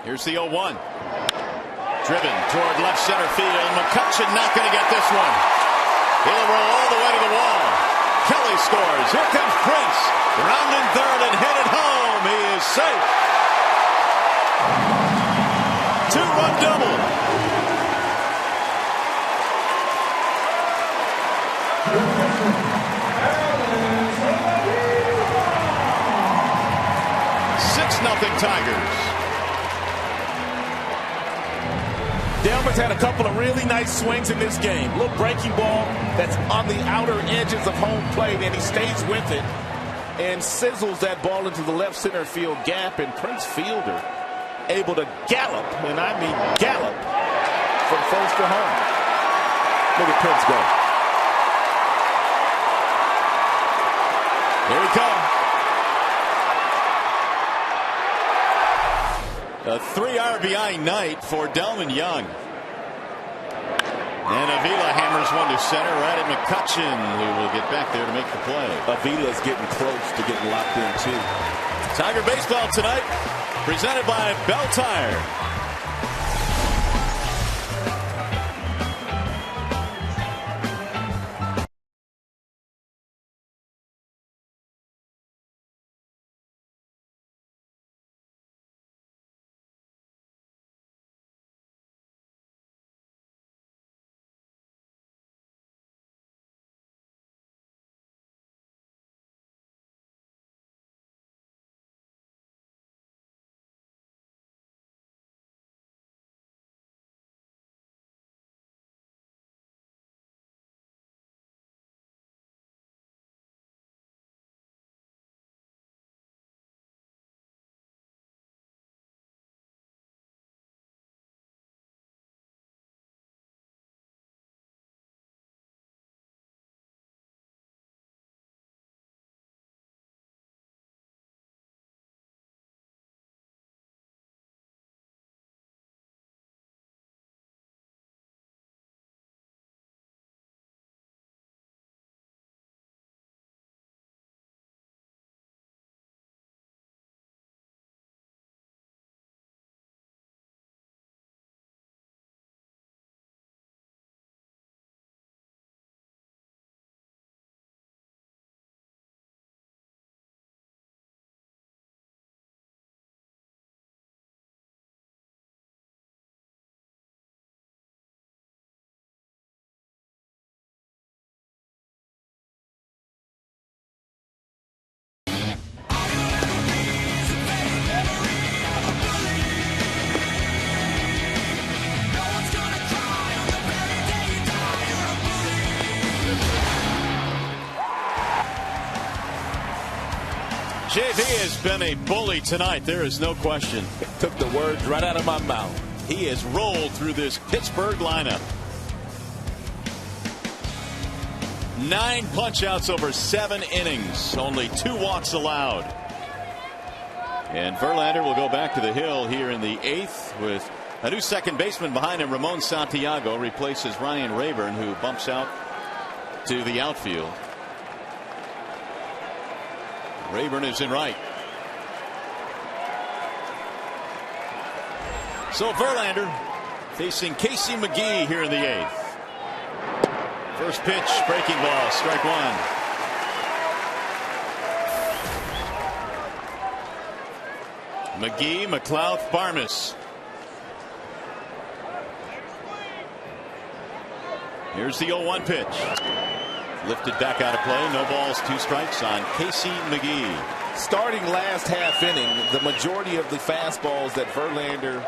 Here's the 0-1. Driven toward left center field. McCutchen not going to get this one. He'll roll all the way to the wall. Kelly scores. Here comes Prince. Rounding third and headed home. He is safe. 2-run double. $6-0 Tigers. Delman's had a couple of really nice swings in this game. Little breaking ball that's on the outer edges of home plate, and he stays with it and sizzles that ball into the left center field gap, and Prince fielder able to gallop, and I mean gallop, from first to home. Look at Prince go. Here he comes. A 3 RBI night for Delman Young. And Avila hammers one to center right at McCutchen, who will get back there to make the play. Avila's getting close to getting locked in, too. Tiger baseball tonight, presented by Bell Tire. been a bully tonight. There is no question. Took the words right out of my mouth. He has rolled through this Pittsburgh lineup. 9 punch-outs over 7 innings. Only 2 walks allowed. And Verlander will go back to the hill here in the 8th with a new second baseman behind him. Ramon Santiago replaces Ryan Rayburn, who bumps out to the outfield. Rayburn is in right. So Verlander facing Casey McGee here in the 8th. First pitch, breaking ball, strike 1. McGee, McLeod, Barmes. Here's the 0-1 pitch. Lifted back out of play. No balls, 2 strikes on Casey McGee. Starting last half inning, the majority of the fastballs that Verlander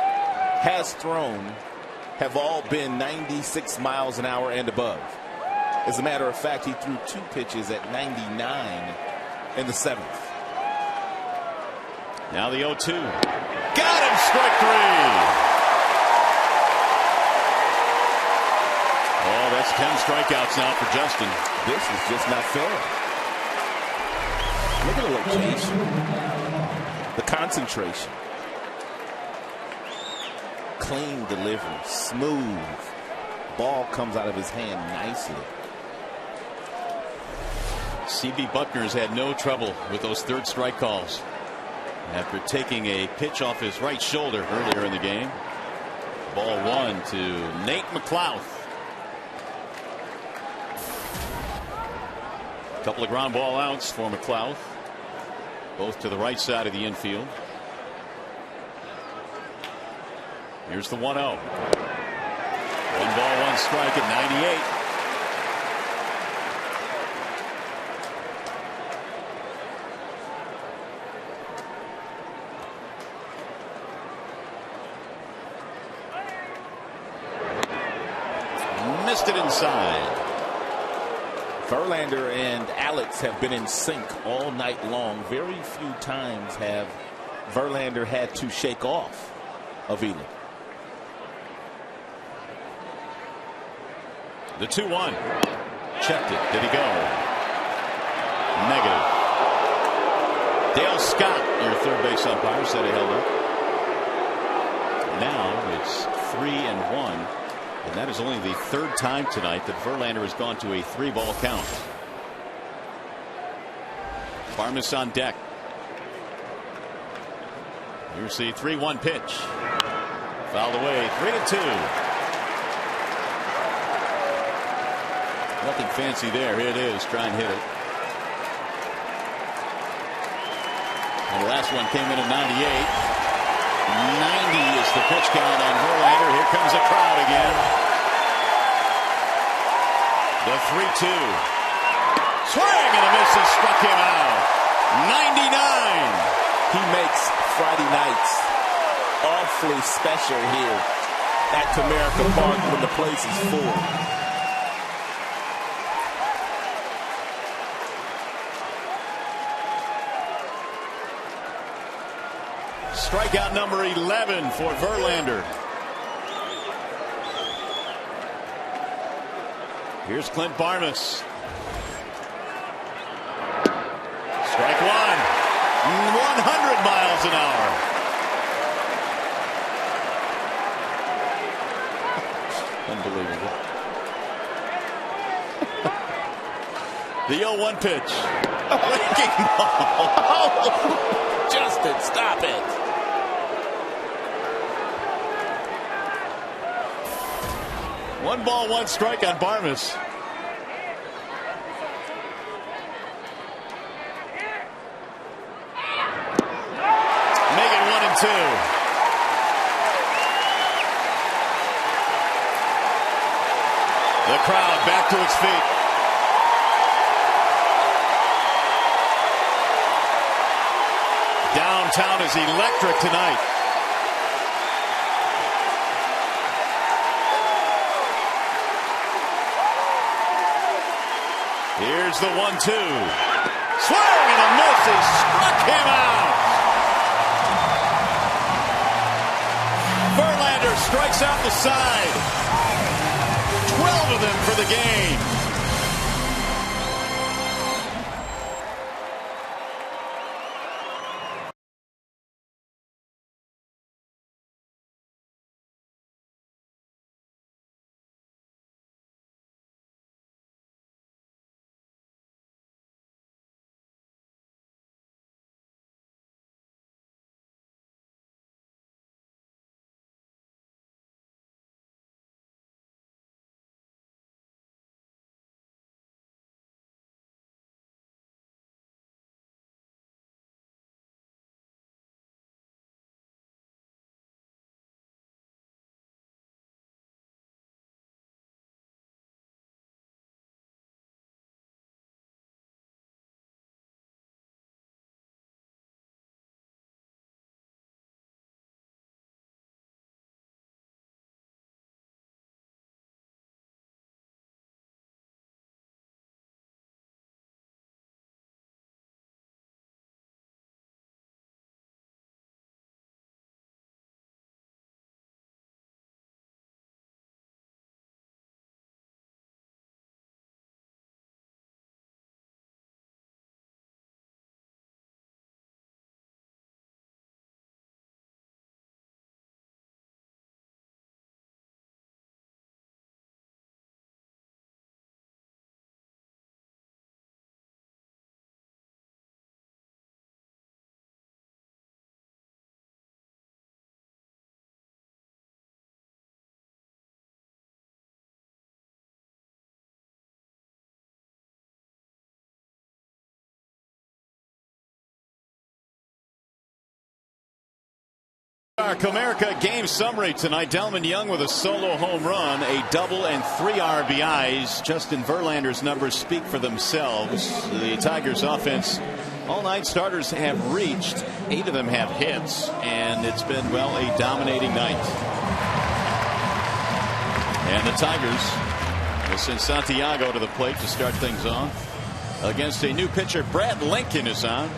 has thrown have all been 96 miles an hour and above. As a matter of fact, he threw 2 pitches at 99 in the 7th. Now the 0-2. Got him, strike 3. Oh, that's 10 strikeouts now for Justin. This is just not fair. Look at the location, the concentration. Clean delivery, smooth. Ball comes out of his hand nicely. C.B. Buckner has had no trouble with those 3rd strike calls after taking a pitch off his right shoulder earlier in the game. Ball 1 to Nate McLeod. A couple of ground ball outs for McLeod, both to the right side of the infield. Here's the 1-0. 1 ball, 1 strike at 98. Missed it inside. Verlander and Alex have been in sync all night long. Very few times have Verlander had to shake off Avila. The 2-1. Checked it. Did he go? Negative. Dale Scott, your 3rd base umpire, said he held up. Now it's 3-1. And that is only the 3rd time tonight that Verlander has gone to a 3-ball count. Barmes on deck. Here's the 3-1 pitch. Fouled away. 3-2. Nothing fancy there. Here it is. Try and hit it. And the last one came in at 98. 90 is the pitch count on Verlander. Here comes the crowd again. The 3-2. Swing and a miss has struck him out. 99. He makes Friday nights awfully special here at Comerica Park when the place is full. Strikeout number 11 for Verlander. Here's Clint Barmes. Strike 1. 100 miles an hour. Unbelievable. The 0-1 pitch. Breaking ball. Justin, stop it. 1 ball, 1 strike on Barmes. Make it 1-2. The crowd back to its feet. Downtown is electric tonight. Here's the 1-2. Swing and a miss. He struck him out. strikes out the side. 12 of them for the game. Our Comerica game summary tonight. Delman Young with a solo home run, a double, and 3 RBIs. Justin Verlander's numbers speak for themselves. The Tigers offense, all 9 starters have reached. 8 of them have hits, and it's been, well, a dominating night. And the Tigers will send Santiago to the plate to start things off. Against a new pitcher, Brad Lincoln is on.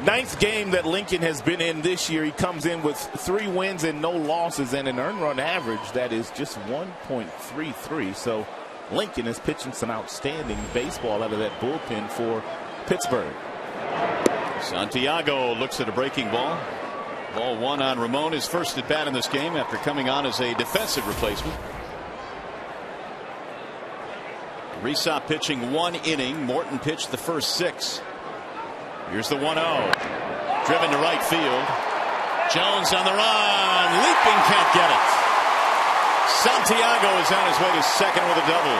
9th game that Lincoln has been in this year. He comes in with 3 wins and no losses and an earned run average that is just 1.33. So Lincoln is pitching some outstanding baseball out of that bullpen for Pittsburgh. Santiago looks at a breaking ball. Ball 1 on Ramon, his first at bat in this game after coming on as a defensive replacement. Resop pitching 1 inning. Morton pitched the first 6. Here's the 1-0. Driven to right field. Jones on the run. Leaping, can't get it. Santiago is on his way to second with a double.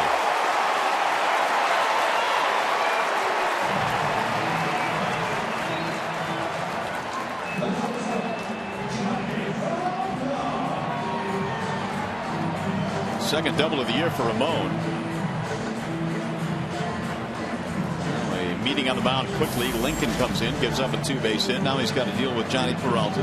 Second double of the year for Ramon. Meeting on the mound quickly. Lincoln comes in, gives up a 2-base hit. Now he's got to deal with Johnny Peralta.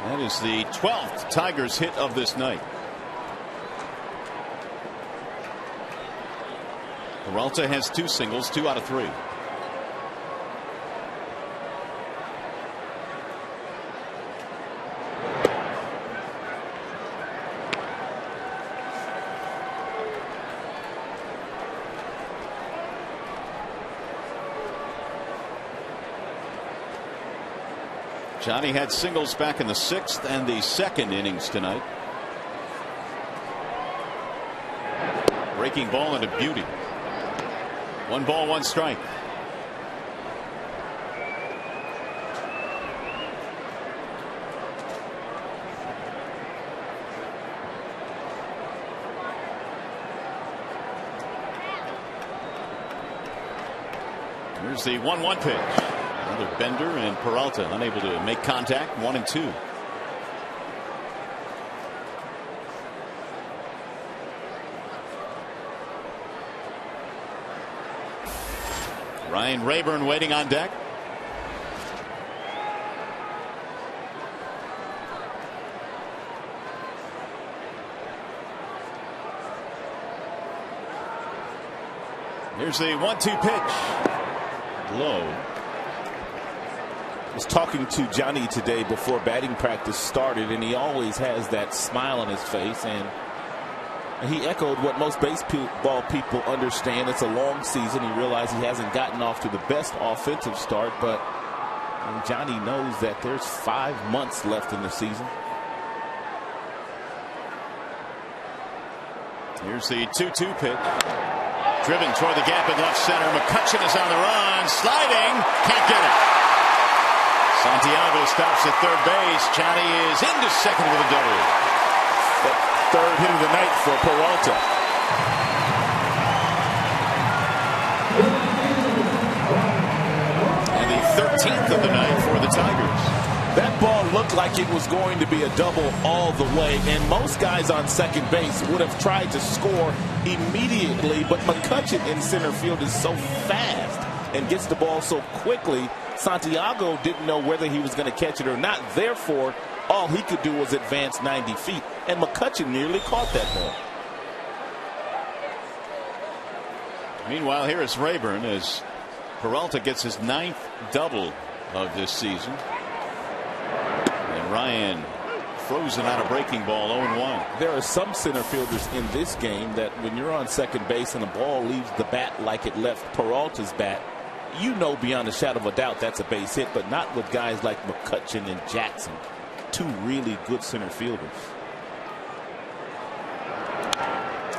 That is the 12th Tigers hit of this night. Peralta has 2 singles, 2 out of 3. Johnny had singles back in the 6th and the 2nd innings tonight. Breaking ball and a beauty. 1 ball, 1 strike. Here's the 1-1 pitch. Another bender, and Peralta unable to make contact. 1 and 2. Ryan Rayburn waiting on deck. Here's the 1-2 pitch. Low. I was talking to Johnny today before batting practice started, and he always has that smile on his face, and he echoed what most baseball people understand. It's a long season. He realized he hasn't gotten off to the best offensive start, but Johnny knows that there's 5 months left in the season. Here's the 2-2 pitch. Driven toward the gap in left center. McCutchen is on the run. Sliding. Can't get it. Santiago stops at third base. Johnny is into second with a double. That third hit of the night for Peralta. And the 13th of the night for the Tigers. That ball looked like it was going to be a double all the way, and most guys on second base would have tried to score immediately, but McCutchen in center field is so fast and gets the ball so quickly. Santiago didn't know whether he was going to catch it or not. Therefore, all he could do was advance 90 feet, and McCutchen nearly caught that ball. Meanwhile, here is Rayburn as Peralta gets his 9th double of this season. And Ryan frozen on a breaking ball, 0-1. There are some center fielders in this game that when you're on second base and the ball leaves the bat like it left Peralta's bat, you know beyond a shadow of a doubt that's a base hit, but not with guys like McCutchen and Jackson, two really good center fielders.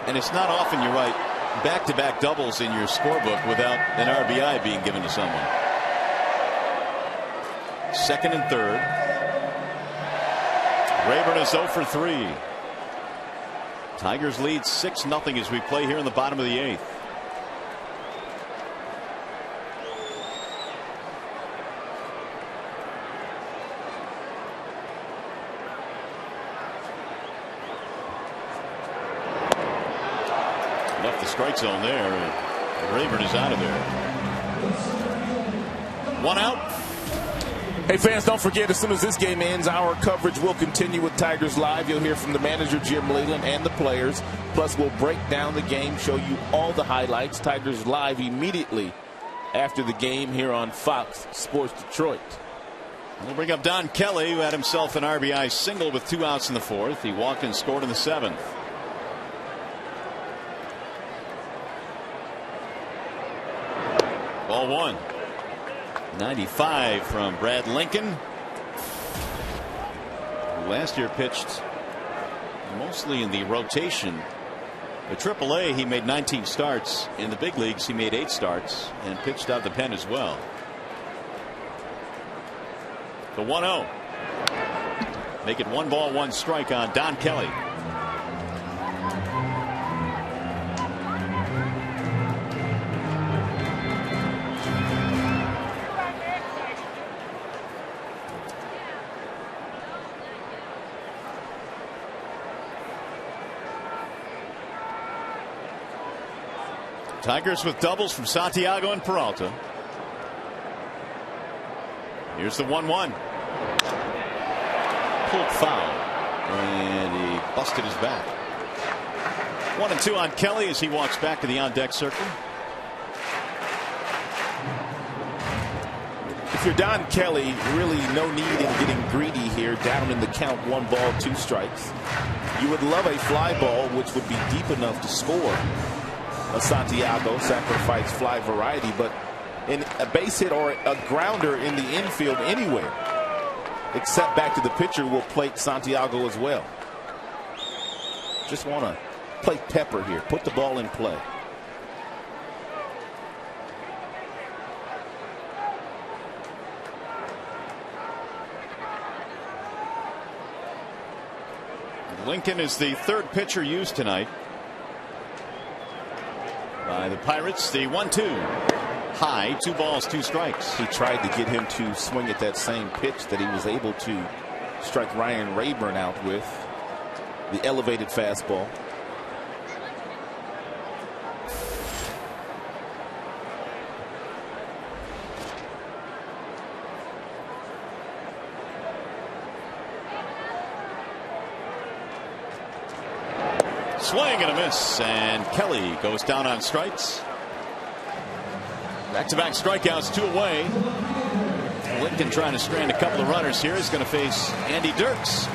And it's not often, you're right, back-to-back doubles in your scorebook without an RBI being given to someone. Second and third. Rayburn is 0 for 3. Tigers lead 6-0 as we play here in the bottom of the 8th. Left the strike zone there, and Rayburn is out of there. 1 out. Hey fans, don't forget, as soon as this game ends, our coverage will continue with Tigers Live. You'll hear from the manager, Jim Leyland, and the players. Plus, we'll break down the game, show you all the highlights. Tigers Live immediately after the game here on Fox Sports Detroit. We'll bring up Don Kelly, who had himself an RBI single with 2 outs in the 4th. He walked and scored in the 7th. Ball 1. 95 from Brad Lincoln, who last year pitched mostly in the rotation. At AAA, he made 19 starts. In the big leagues, he made 8 starts and pitched out the pen as well. The 1-0. Make it 1 ball, 1 strike on Don Kelly. Tigers with doubles from Santiago and Peralta. Here's the 1-1. Pulled foul. And he busted his back. 1-2 on Kelly as he walks back to the on-deck circle. If you're Don Kelly, really no need in getting greedy here, down in the count, 1 ball, 2 strikes. You would love a fly ball which would be deep enough to score a Santiago sacrifice fly variety, but in a base hit or a grounder in the infield anywhere except back to the pitcher will plate Santiago as well. Just want to play pepper here, put the ball in play. Lincoln is the 3rd pitcher used tonight by the Pirates. The 1-2 high, 2 balls, 2 strikes. He tried to get him to swing at that same pitch that he was able to strike Ryan Rayburn out with, the elevated fastball. Swing and a miss, and Kelly goes down on strikes. Back-to-back strikeouts, 2 away. Lincoln trying to strand a couple of runners here. He's going to face Andy Dirks.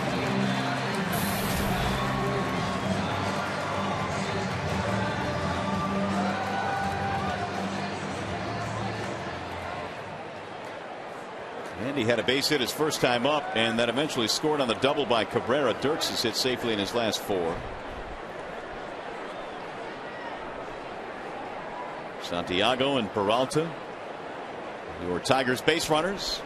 Andy had a base hit his first time up, and that eventually scored on the double by Cabrera. Dirks has hit safely in his last 4. Santiago and Peralta, your Tigers base runners.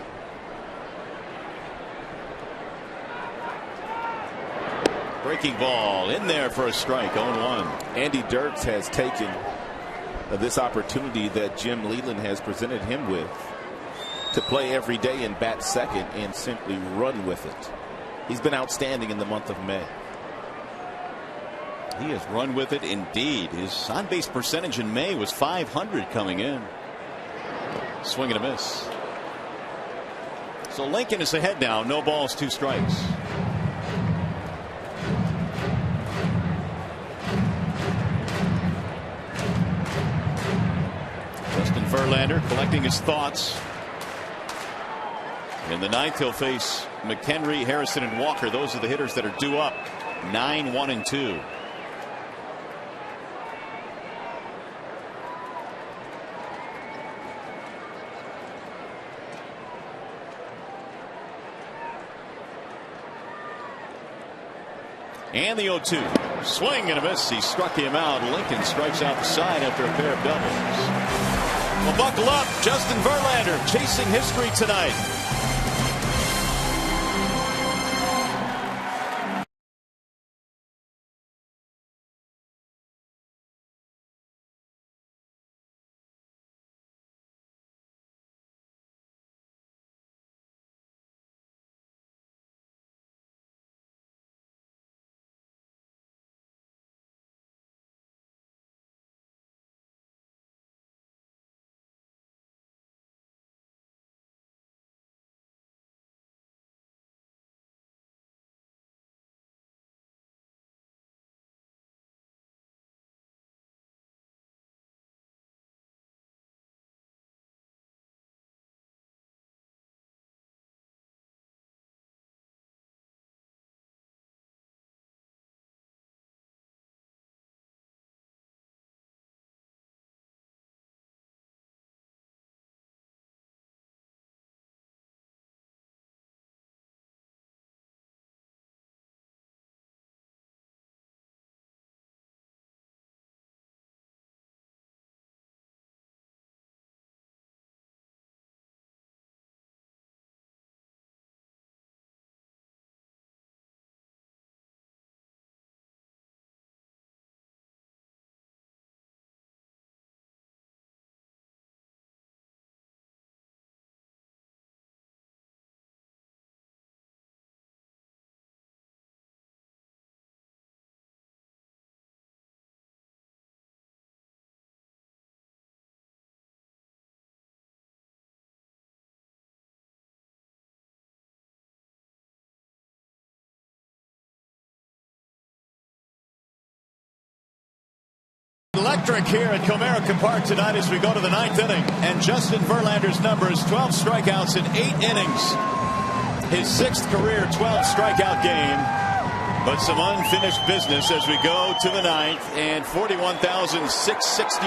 Breaking ball in there for a strike. 0-1. Andy Dirks has taken this opportunity that Jim Leyland has presented him with to play every day and bat second and simply run with it. He's been outstanding in the month of May. He has run with it indeed. His on base percentage in May was .500 coming in. Swing and a miss. So Lincoln is ahead now. No balls, 2 strikes. Justin Verlander collecting his thoughts. In the 9th, he'll face McHenry, Harrison, and Walker. Those are the hitters that are due up. 9-1-2. And the 0-2. Swing and a miss. He struck him out. Lincoln strikes out the side after a pair of doubles. Well, buckle up. Justin Verlander chasing history tonight. Electric here at Comerica Park tonight as we go to the 9th inning. And Justin Verlander's numbers: 12 strikeouts in 8 innings. His 6th career 12 strikeout game. But some unfinished business as we go to the 9th, and 41,661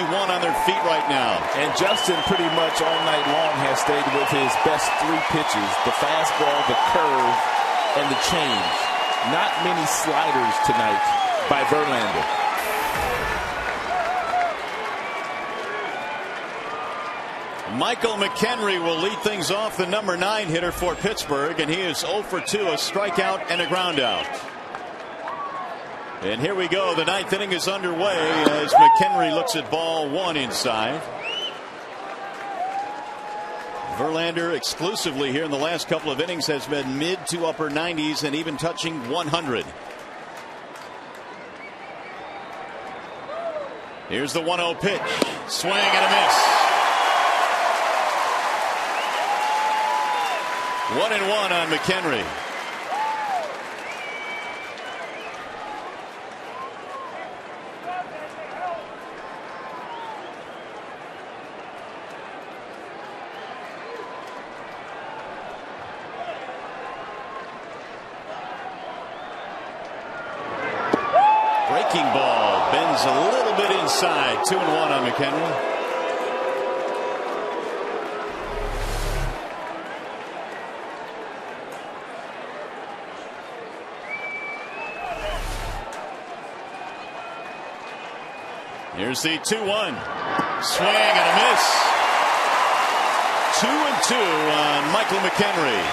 on their feet right now. And Justin pretty much all night long has stayed with his best 3 pitches: the fastball, the curve, and the change. Not many sliders tonight by Verlander. Michael McHenry will lead things off, the number 9 hitter for Pittsburgh, and he is 0 for 2, a strikeout and a ground out. And here we go. The 9th inning is underway as McHenry looks at ball 1 inside. Verlander exclusively here in the last couple of innings has been mid to upper 90s and even touching 100. Here's the 1-0 pitch. Swing and a miss. 1-1 on McHenry. breaking ball bends a little bit inside. 2-1 on McHenry. Here's the 2-1. Swing and a miss. 2-2 on Michael McHenry.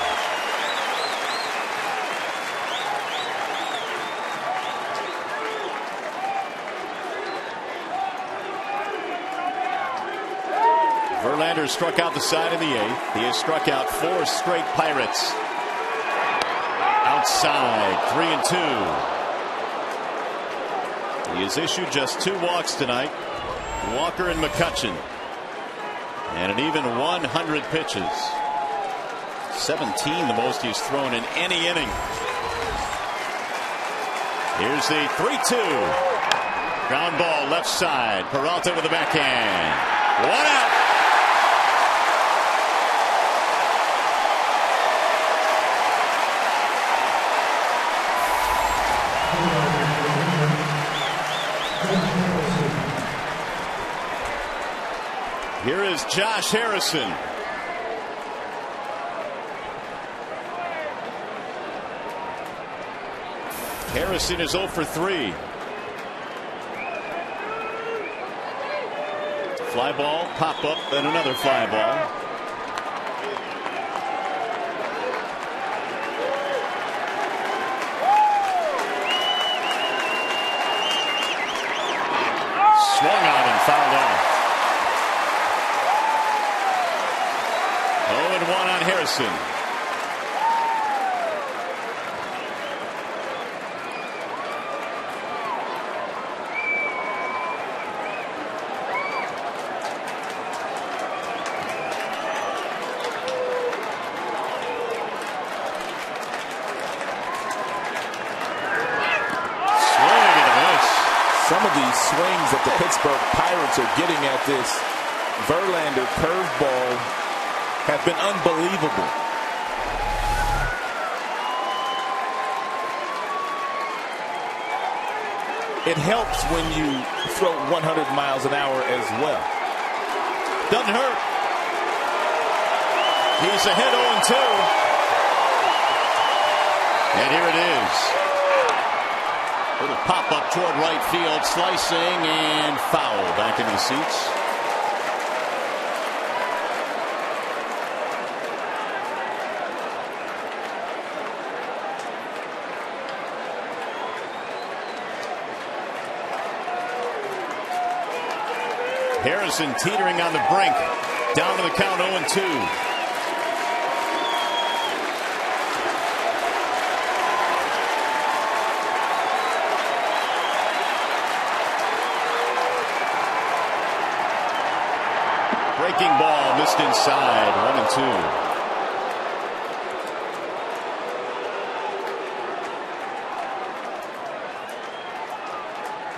Verlander struck out the side in the 8th. He has struck out 4 straight Pirates. Outside, 3-2. He has issued just 2 walks tonight. Walker and McCutchen. And an even 100 pitches. 17, the most he's thrown in any inning. Here's the 3-2. Ground ball left side. Peralta with the backhand. 1 out. Here is Josh Harrison. Harrison is 0 for 3. Fly ball, pop up, and another fly ball. Swung on and fouled off. 0-1 on Harrison. Some of these swings that the Pittsburgh Pirates are getting at this Verlander curveball have been unbelievable. It helps when you throw 100 miles an hour as well. Doesn't hurt. He's ahead 0-2. And here it is. Little pop up toward right field, slicing and foul. Back into the seats. Harrison teetering on the brink. Down to the count 0-2. Breaking ball missed inside. 1-2.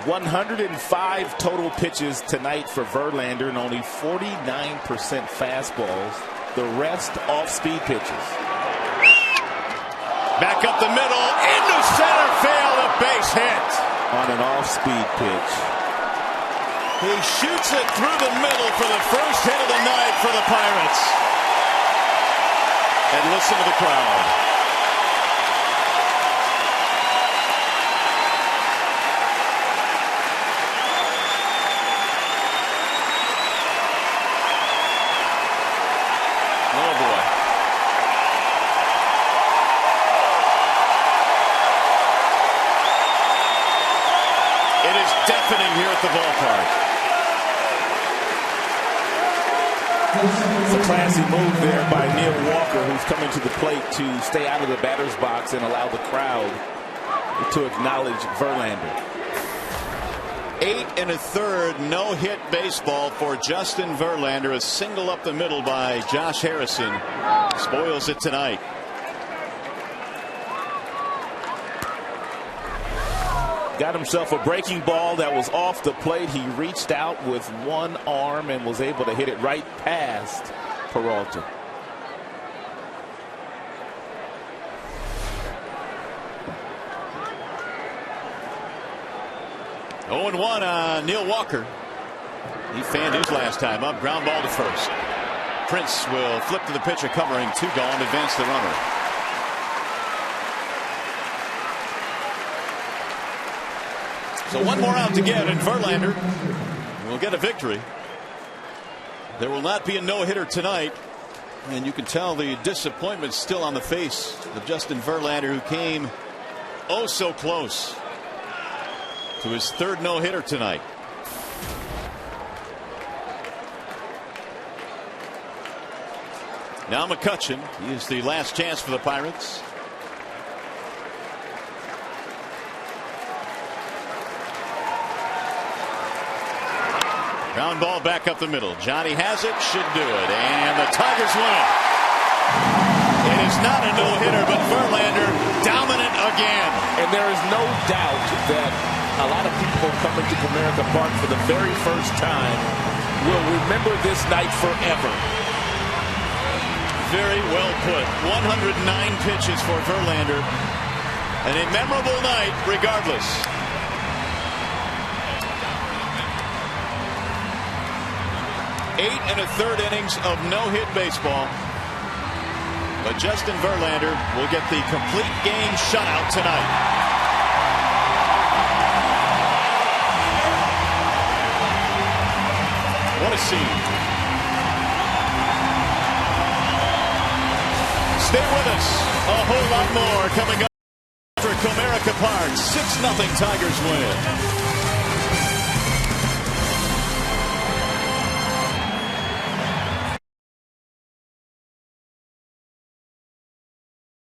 105 total pitches tonight for Verlander and only 49% fastballs. The rest off-speed pitches. Back up the middle, into center field, a base hit. On an off-speed pitch. He shoots it through the middle for the first hit of the night for the Pirates. And listen to the crowd. Oh boy. It is deafening here at the ballpark. It's a classy move there by Neil Walker, who's coming to the plate to stay out of the batter's box and allow the crowd to acknowledge Verlander. 8 1/3 no-hit baseball for Justin Verlander. A single up the middle by Josh Harrison spoils it tonight. Got himself a breaking ball that was off the plate. He reached out with one arm and was able to hit it right past Peralta. 0-1 on Neil Walker. He fanned his last time up. Ground ball to first. Prince will flip to the pitcher covering. 2 gone. Advance the runner. So 1 more out to get, and Verlander will get a victory. There will not be a no-hitter tonight, and you can tell the disappointment still on the face of Justin Verlander, who came oh so close to his 3rd no-hitter tonight. Now McCutchen, he is the last chance for the Pirates. Ground ball back up the middle. Johnny has it, should do it, and the Tigers win it. It is not a no-hitter, but Verlander dominant again. And there is no doubt that a lot of people coming to Comerica Park for the very first time will remember this night forever. Very well put. 109 pitches for Verlander, and a memorable night regardless. 8 1/3 innings of no-hit baseball. But Justin Verlander will get the complete game shutout tonight. What a scene. Stay with us. A whole lot more coming up for Comerica Park. 6-0 Tigers win.